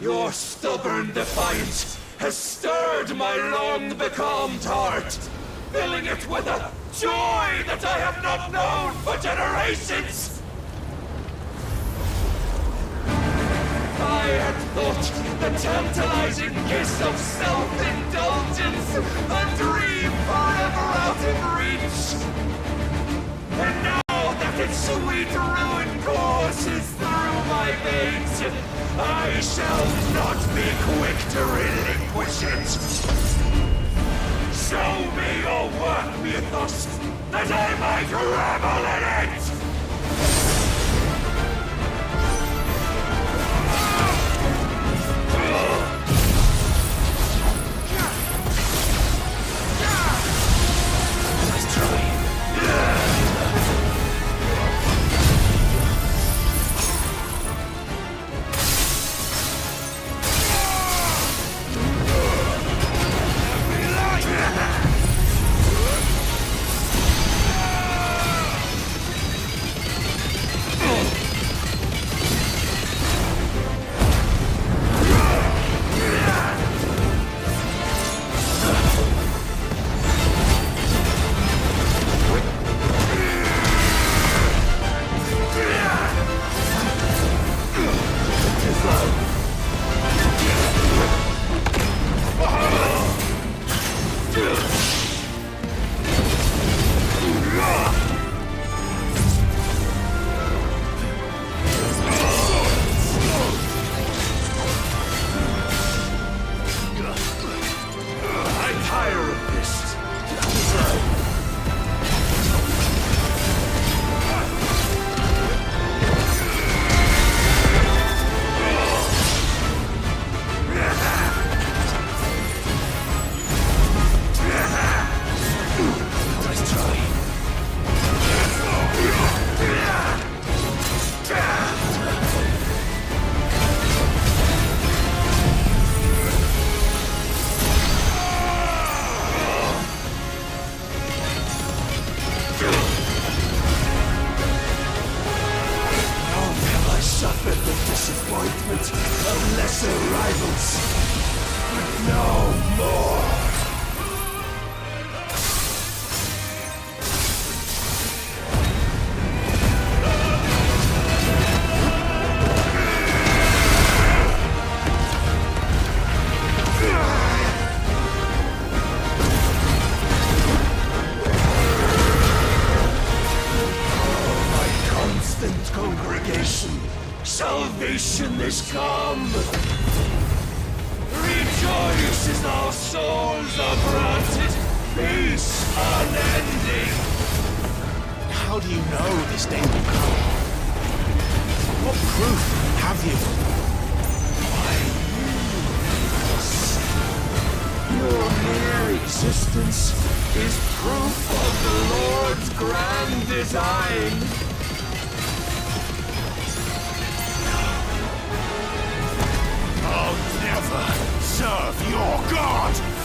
Your stubborn defiance has stirred my long-becalmed heart, filling it with a joy that I have not known for generations! I had thought the tantalizing kiss of self-indulgence a dream forever out of reach. And now that its sweet ruin courses through my veins, I shall not be quick to relinquish it. Show me your work, Mythos, that I might revel in it! Let's try. salvation is come. Rejoice as our souls are granted peace unending. How do you know this day will come? What proof have you? Your mere existence is proof of the Lord's grand design. I'll never serve your god!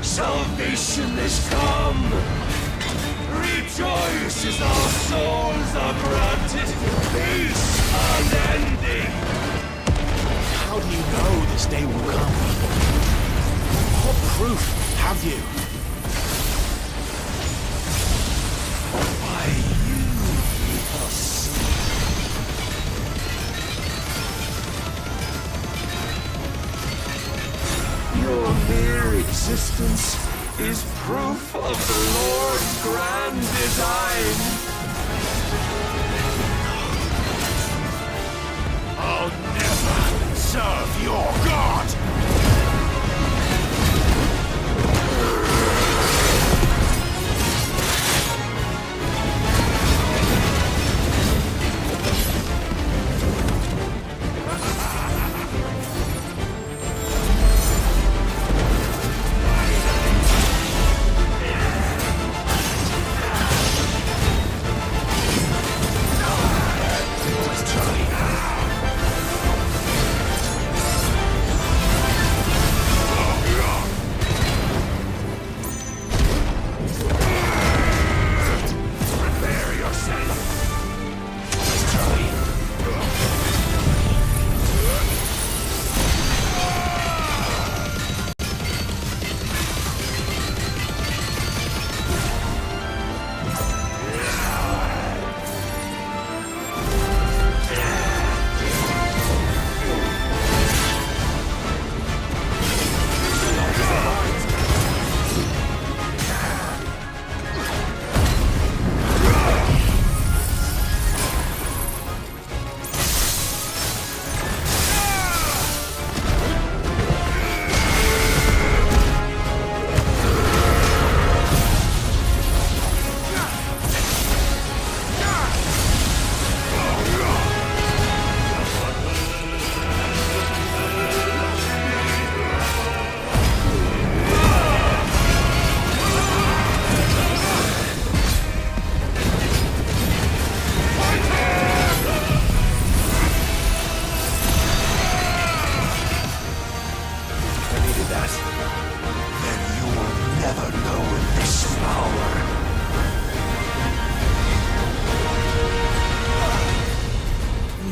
Salvation is come! Rejoice as our souls are granted peace unending! How do you know this day will come? What proof have you? Why, you evil Your mere existence is proof of the Lord's grand design. I'll never serve your god!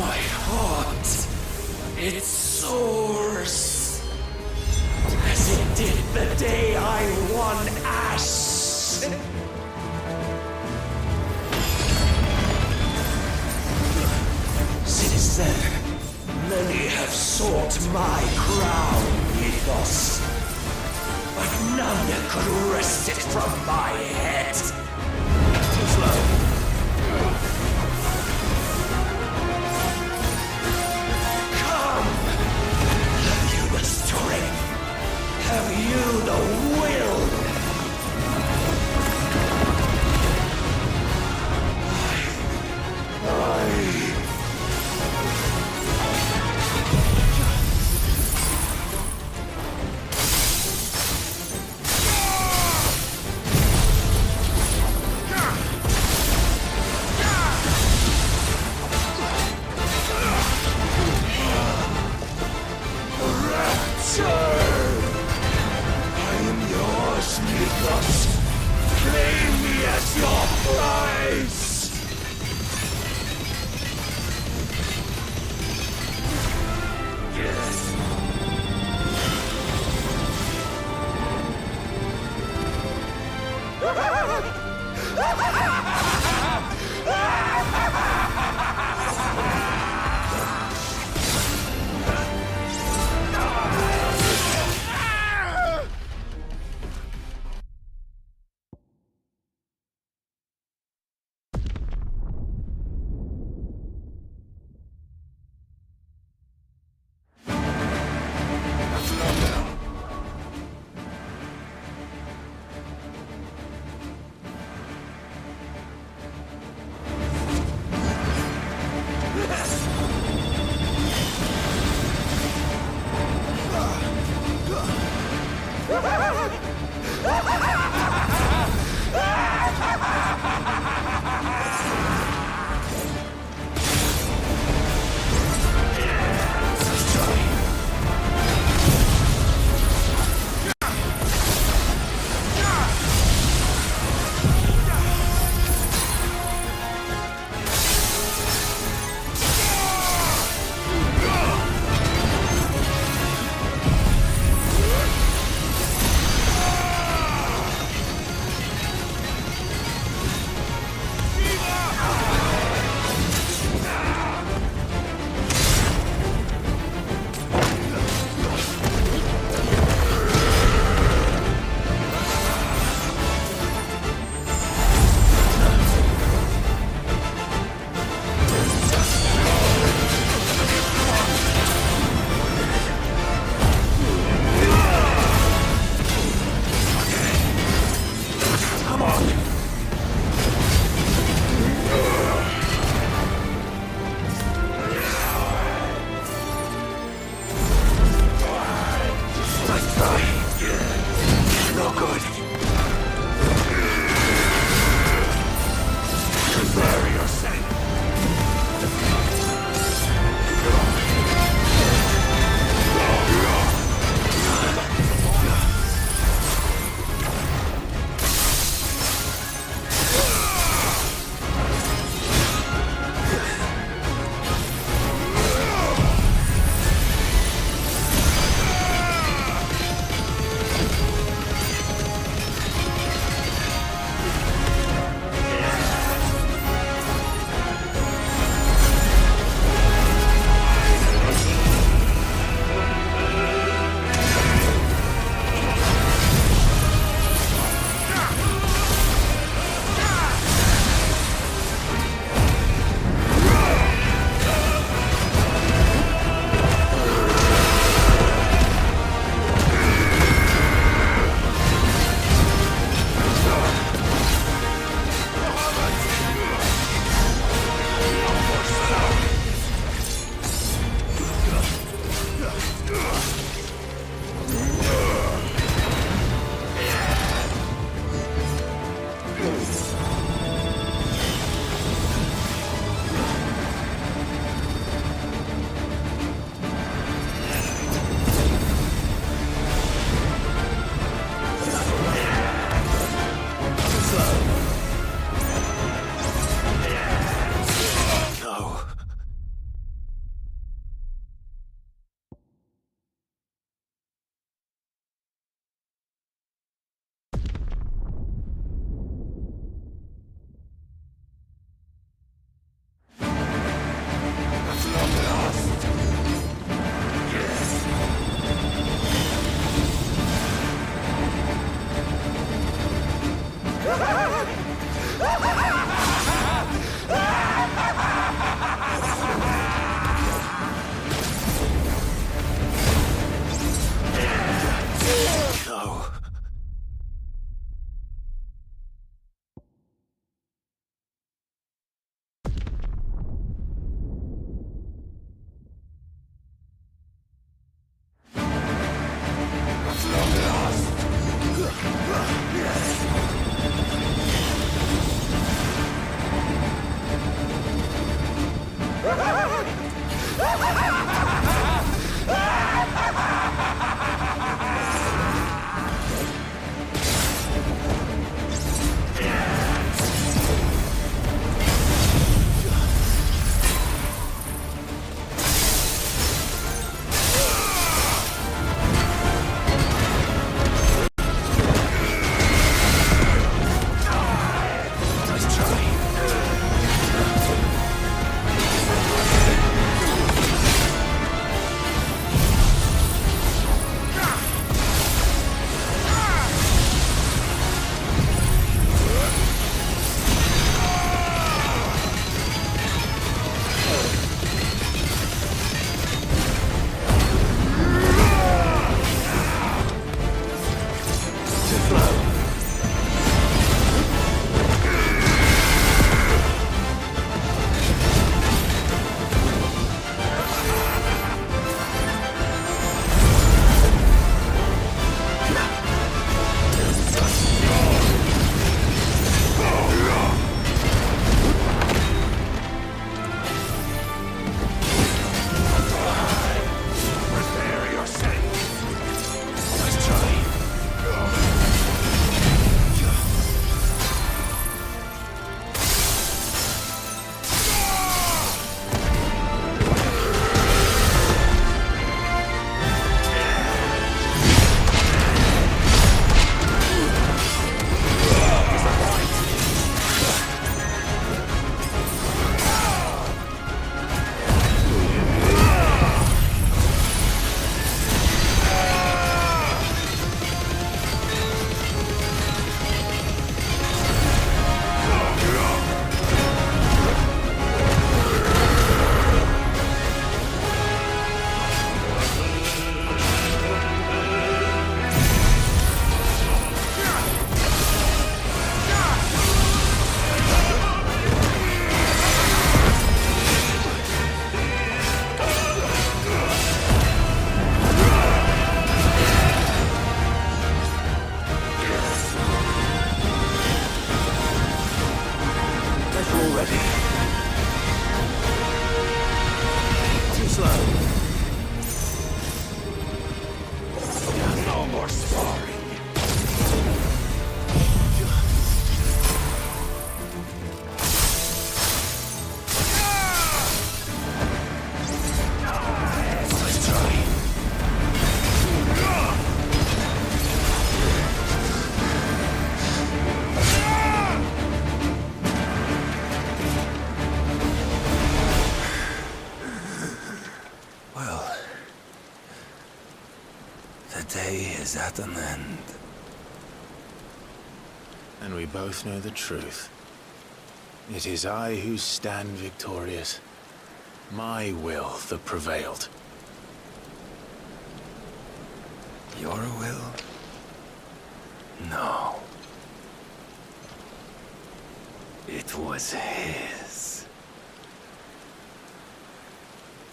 My heart, it soars, as it did the day I won Ash. Since then, many have sought my crown, Ethos, but none could wrest it from my head. Too slow. Have you the will? slow. No more sparring. Let's try. Well, the day is at an end. And we both know the truth. It is I who stand victorious. My will that prevailed. Your will? No. It was his.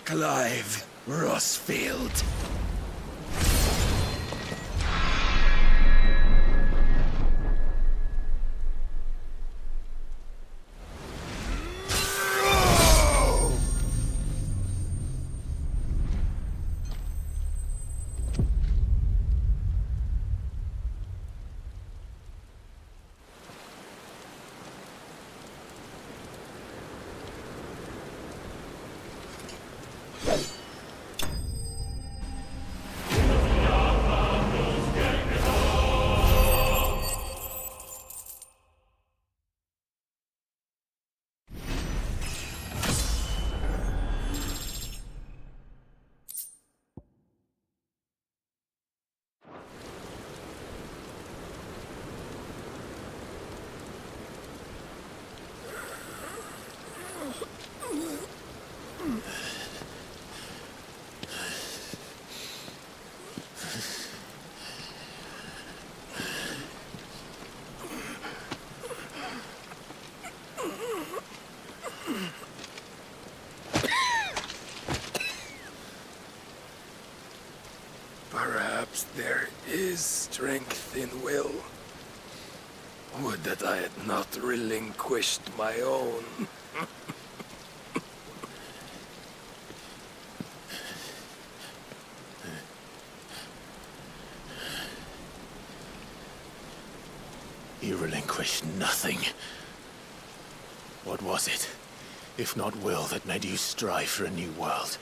Clive Rossfield. Perhaps there is strength in will. Would that I had not relinquished my own. You relinquished nothing. What was it, if not will, that made you strive for a new world?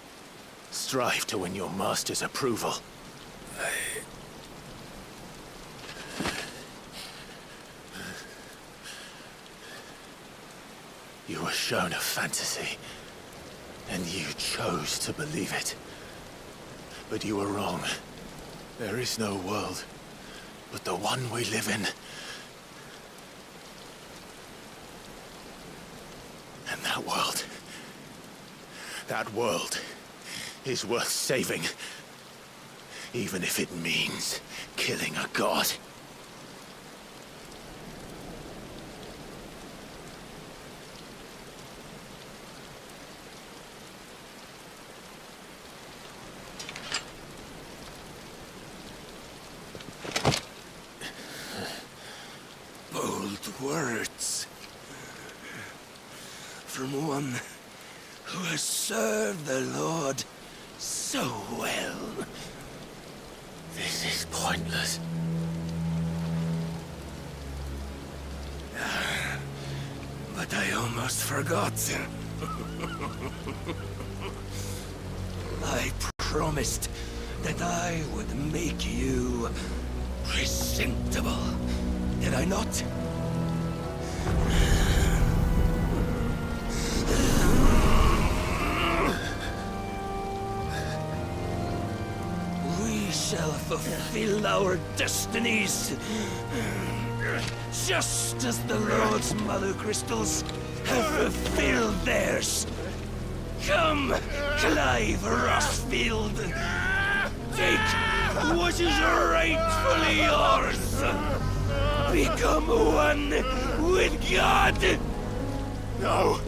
Strive to win your master's approval? You were shown a fantasy, and you chose to believe it. But you were wrong. There is no world, but the one we live in. And that world is worth saving, even if it means killing a god. Bold words. From one who has served the Lord so well. This is pointless. But I almost forgot. I promised that I would make you presentable. Did I not? We shall fulfill our destinies, just as the Lord's Mother Crystals have fulfilled theirs. Come, Clive Rossfield. Take what is rightfully yours. Become one with God. No.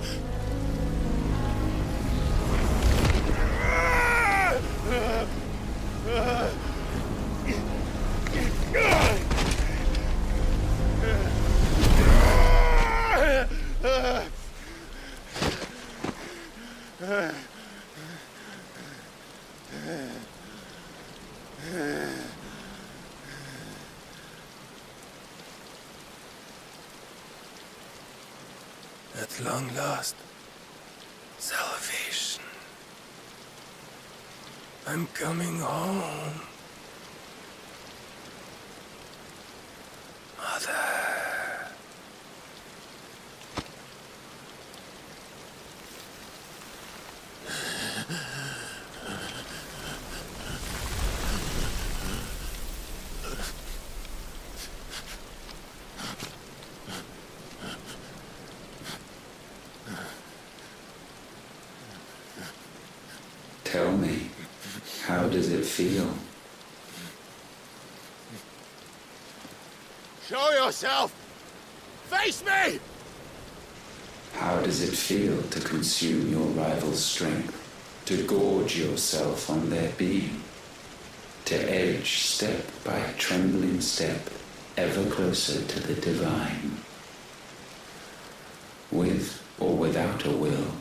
At long last, salvation. I'm coming home. Mother. Tell me, how does it feel? Show yourself! Face me! How does it feel to consume your rival's strength? To gorge yourself on their being? To edge step by trembling step ever closer to the divine? With or without a will,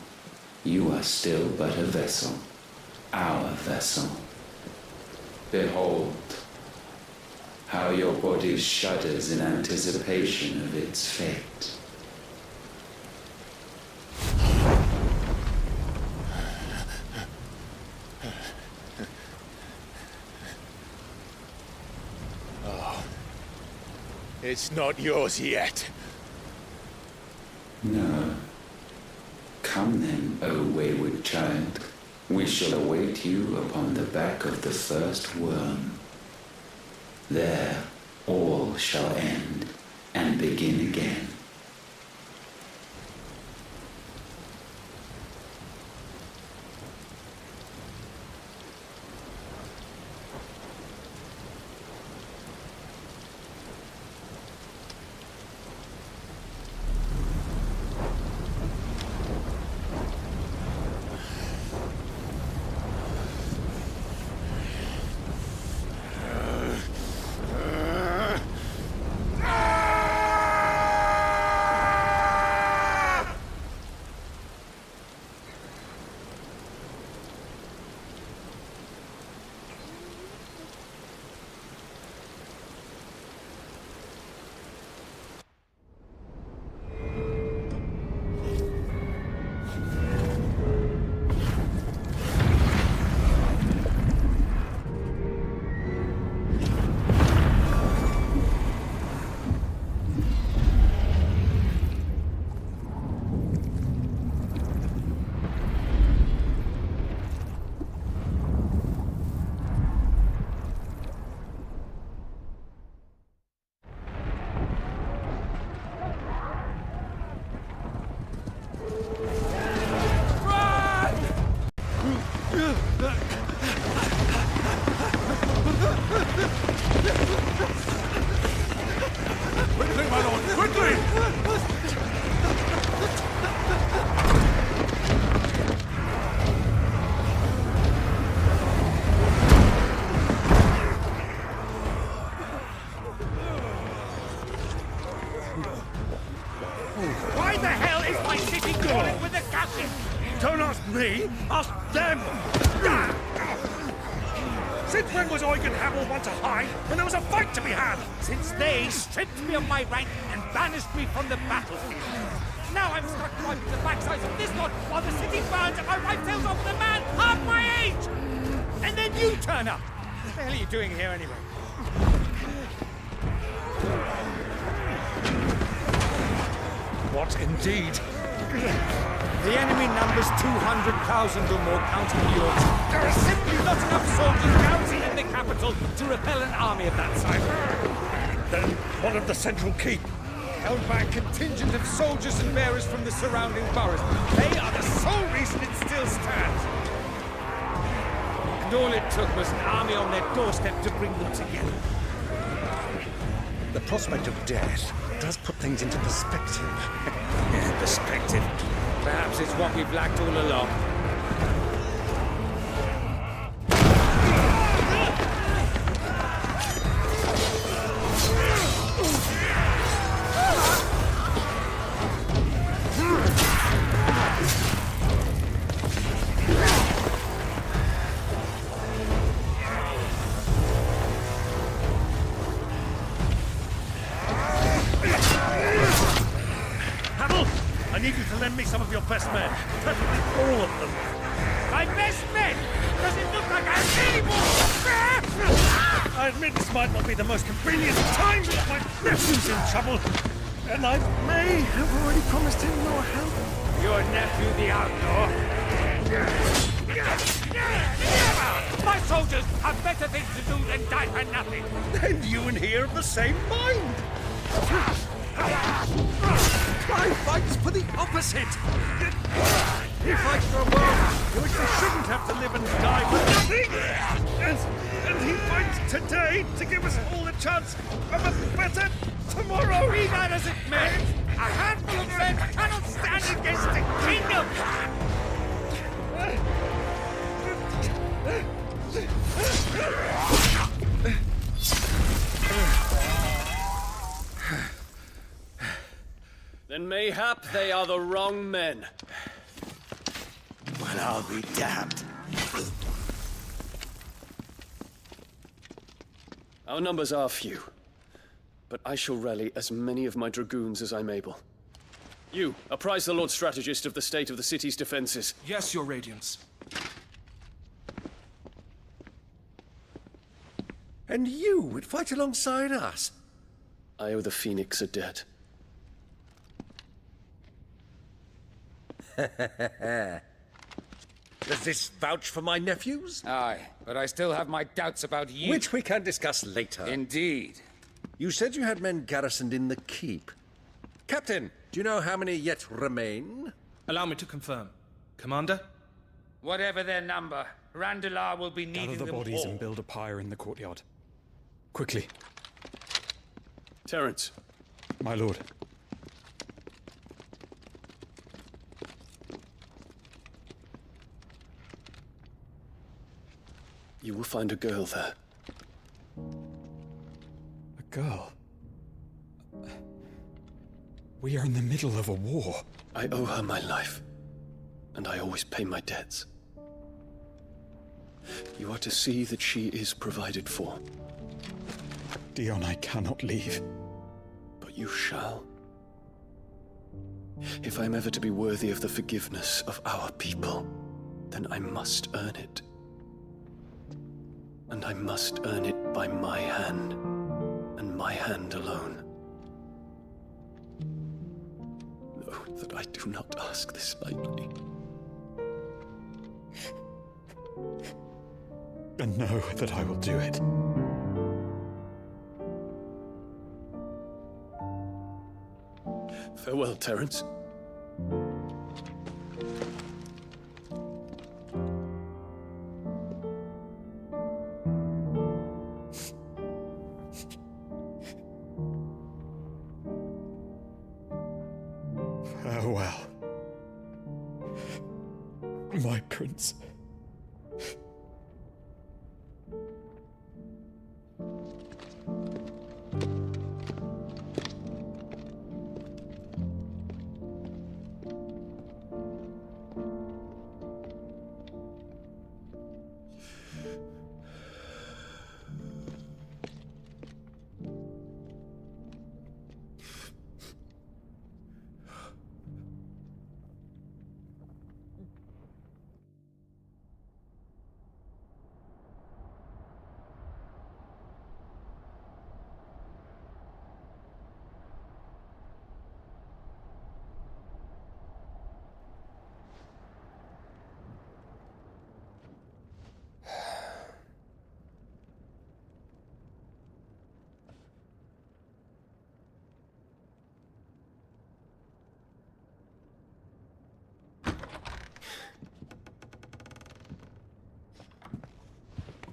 you are still but a vessel. Our vessel. Behold, how your body shudders in anticipation of its fate. Oh, it's not yours yet. No. Come then, O wayward child. We shall await you upon the back of the first worm. There, all shall end and begin again. Why the hell is my city crawling with the captain? Don't ask me, ask them! Since when was Eugen Hamel one to hide when there was a fight to be had? Since they stripped me of my rank and banished me from the battlefield. Now I'm stuck wiping the backsides of this lot while the city burns and my wife tells off with a man half my age! And then you turn up! What the hell are you doing here anyway? What indeed? The enemy numbers 200,000 or more, counting yours. There are simply not enough soldiers garrisoned in the capital to repel an army of that size. Then what of the central keep? Held by a contingent of soldiers and bearers from the surrounding boroughs. They are the sole reason it still stands. And all it took was an army on their doorstep to bring them together. The prospect of death does put things into perspective. Yeah, perspective. Perhaps it's what we've lacked all along. best men. All of them. My best men! Does it look like I have any more? I admit this might not be the most convenient time, but my nephew's in trouble. And I may have already promised him your help. Your nephew, the outlaw? Never! My soldiers have better things to do than die for nothing. Then you and he are of the same mind. Clive fights for the opposite. He fights for a world in which they shouldn't have to live and die for nothing. And he fights today to give us all a chance of a better tomorrow. Be that as it may, a handful of men cannot stand against the kingdom. Then mayhap they are the wrong men. Well, I'll be damned. Our numbers are few, but I shall rally as many of my dragoons as I'm able. You, apprise the Lord Strategist of the state of the city's defenses. Yes, Your Radiance. And you would fight alongside us? I owe the Phoenix a debt. Does this vouch for my nephews? Aye, but I still have my doubts about you. Which we can discuss later. Indeed. You said you had men garrisoned in the keep. Captain, do you know how many yet remain? Allow me to confirm. Commander? Whatever their number, Randalar will be needing Gather the them bodies all. and build a pyre in the courtyard. Quickly. Terence. My lord. You will find a girl there. A girl? We are in the middle of a war. I owe her my life, and I always pay my debts. You are to see that she is provided for. Dion, I cannot leave. But you shall. If I am ever to be worthy of the forgiveness of our people, then I must earn it. And I must earn it by my hand, and my hand alone. Know that I do not ask this lightly. And know that I will do it. Farewell, Terence. Farewell, my prince.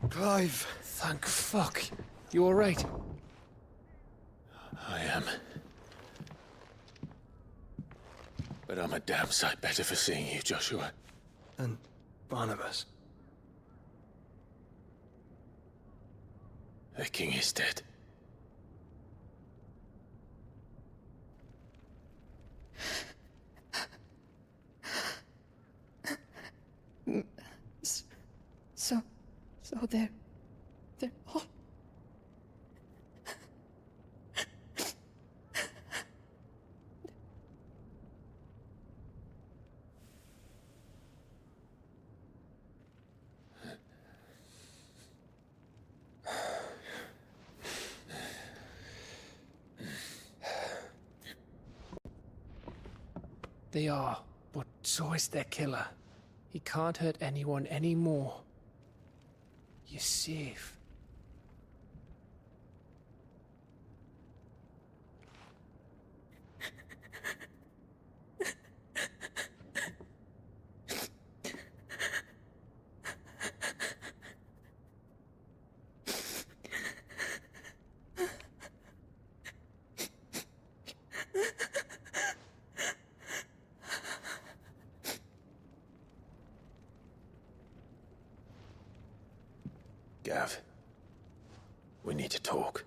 Clive! Thank fuck. You alright? I am. But I'm a damn sight better for seeing you, Joshua. And Barnabas. The king is dead. So they're all... They are, but so is their killer. He can't hurt anyone anymore. You're safe. Gav, we need to talk.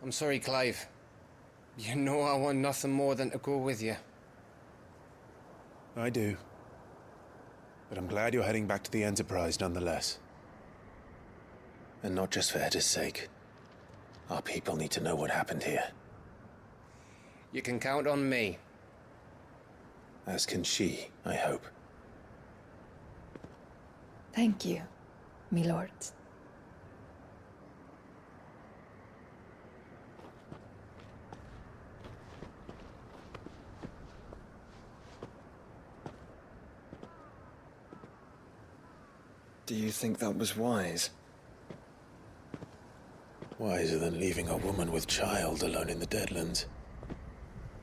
I'm sorry, Clive. You know I want nothing more than to go with you. I do. But I'm glad you're heading back to the Enterprise nonetheless. And not just for Etta's sake. Our people need to know what happened here. You can count on me. As can she, I hope. Thank you, my lord. Do you think that was wise? Wiser than leaving a woman with child alone in the Deadlands.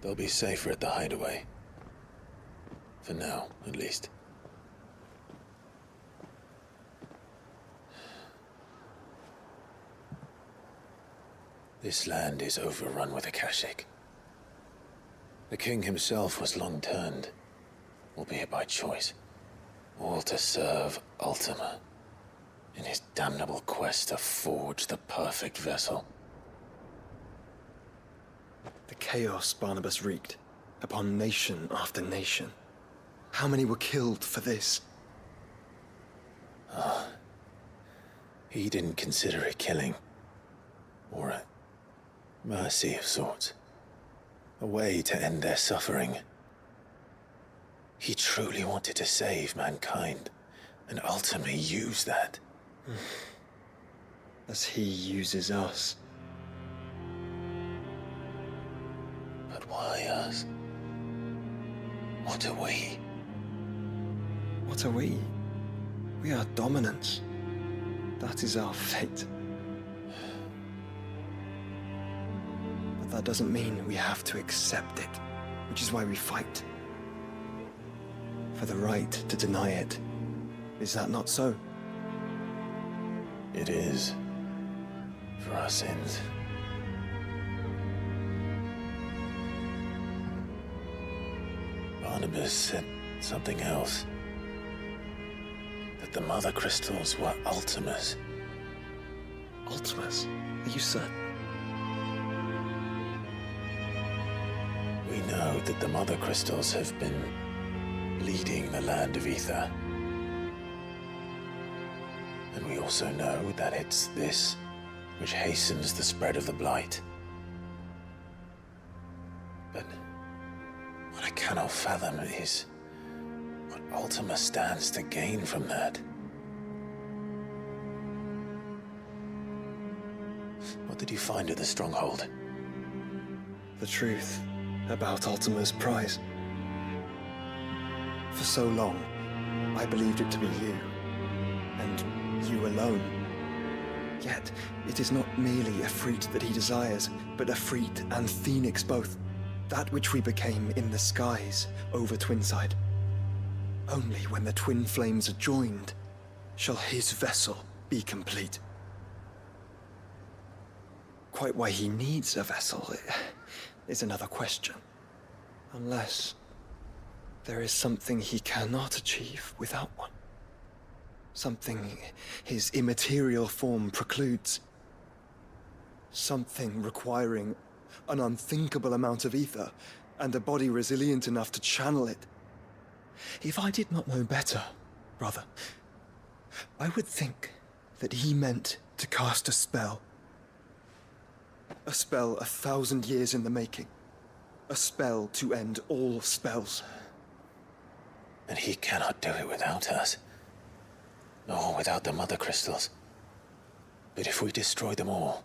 They'll be safer at the hideaway. For now, at least. This land is overrun with Akashic. The king himself was long turned, albeit by choice. All to serve Ultima, in his damnable quest to forge the perfect vessel. The chaos Barnabas wreaked upon nation after nation. How many were killed for this? He didn't consider it killing. Or a mercy of sorts. A way to end their suffering. He truly wanted to save mankind, and ultimately use that. As he uses us. But why us? What are we? What are we? We are dominance. That is our fate. But that doesn't mean we have to accept it, which is why we fight. For the right to deny it. Is that not so? It is. For our sins. Barnabas said something else. That the Mother Crystals were Ultimas. Ultimas? Are you certain? We know that the Mother Crystals have been leading the land of Ether. And we also know that it's this which hastens the spread of the Blight. But what I cannot fathom is what Ultima stands to gain from that. What did you find at the Stronghold? The truth about Ultima's prize. For so long, I believed it to be you, and you alone. Yet, it is not merely a freat that he desires, but a freat and phoenix both. That which we became in the skies over Twinside. Only when the twin flames are joined shall his vessel be complete. Quite why he needs a vessel is another question. Unless there is something he cannot achieve without one. Something his immaterial form precludes. Something requiring an unthinkable amount of ether and a body resilient enough to channel it. If I did not know better, brother, I would think that he meant to cast a spell. A spell 1,000 years in the making. A spell to end all spells. And he cannot do it without us. Nor without the Mother Crystals. But if we destroy them all,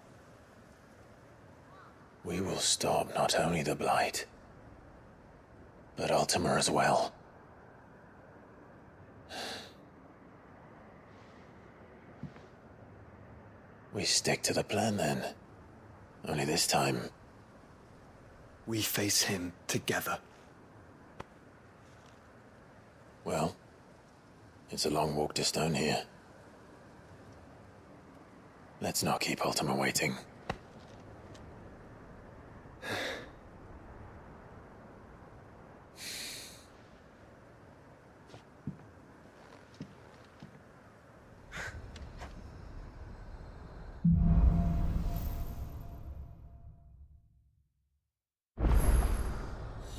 we will stop not only the Blight, but Ultima as well. We stick to the plan then. Only this time, we face him together. Well, it's a long walk to Stone here. Let's not keep Ultima waiting.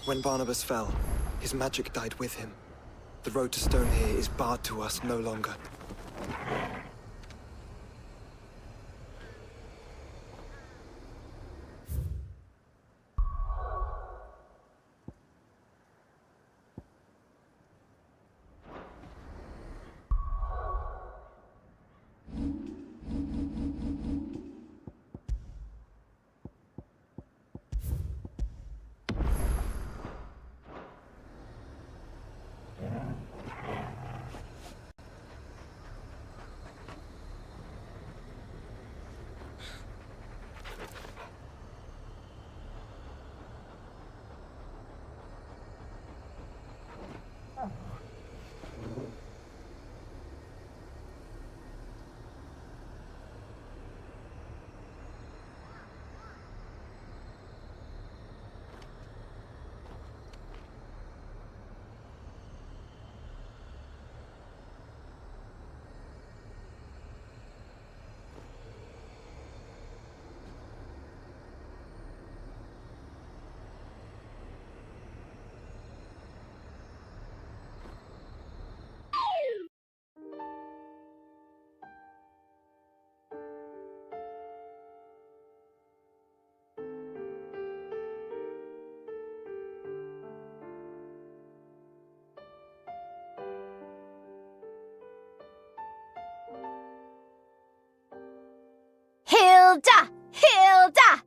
When Barnabas fell, his magic died with him. The road to Stone here is barred to us no longer. Hilda! Hilda!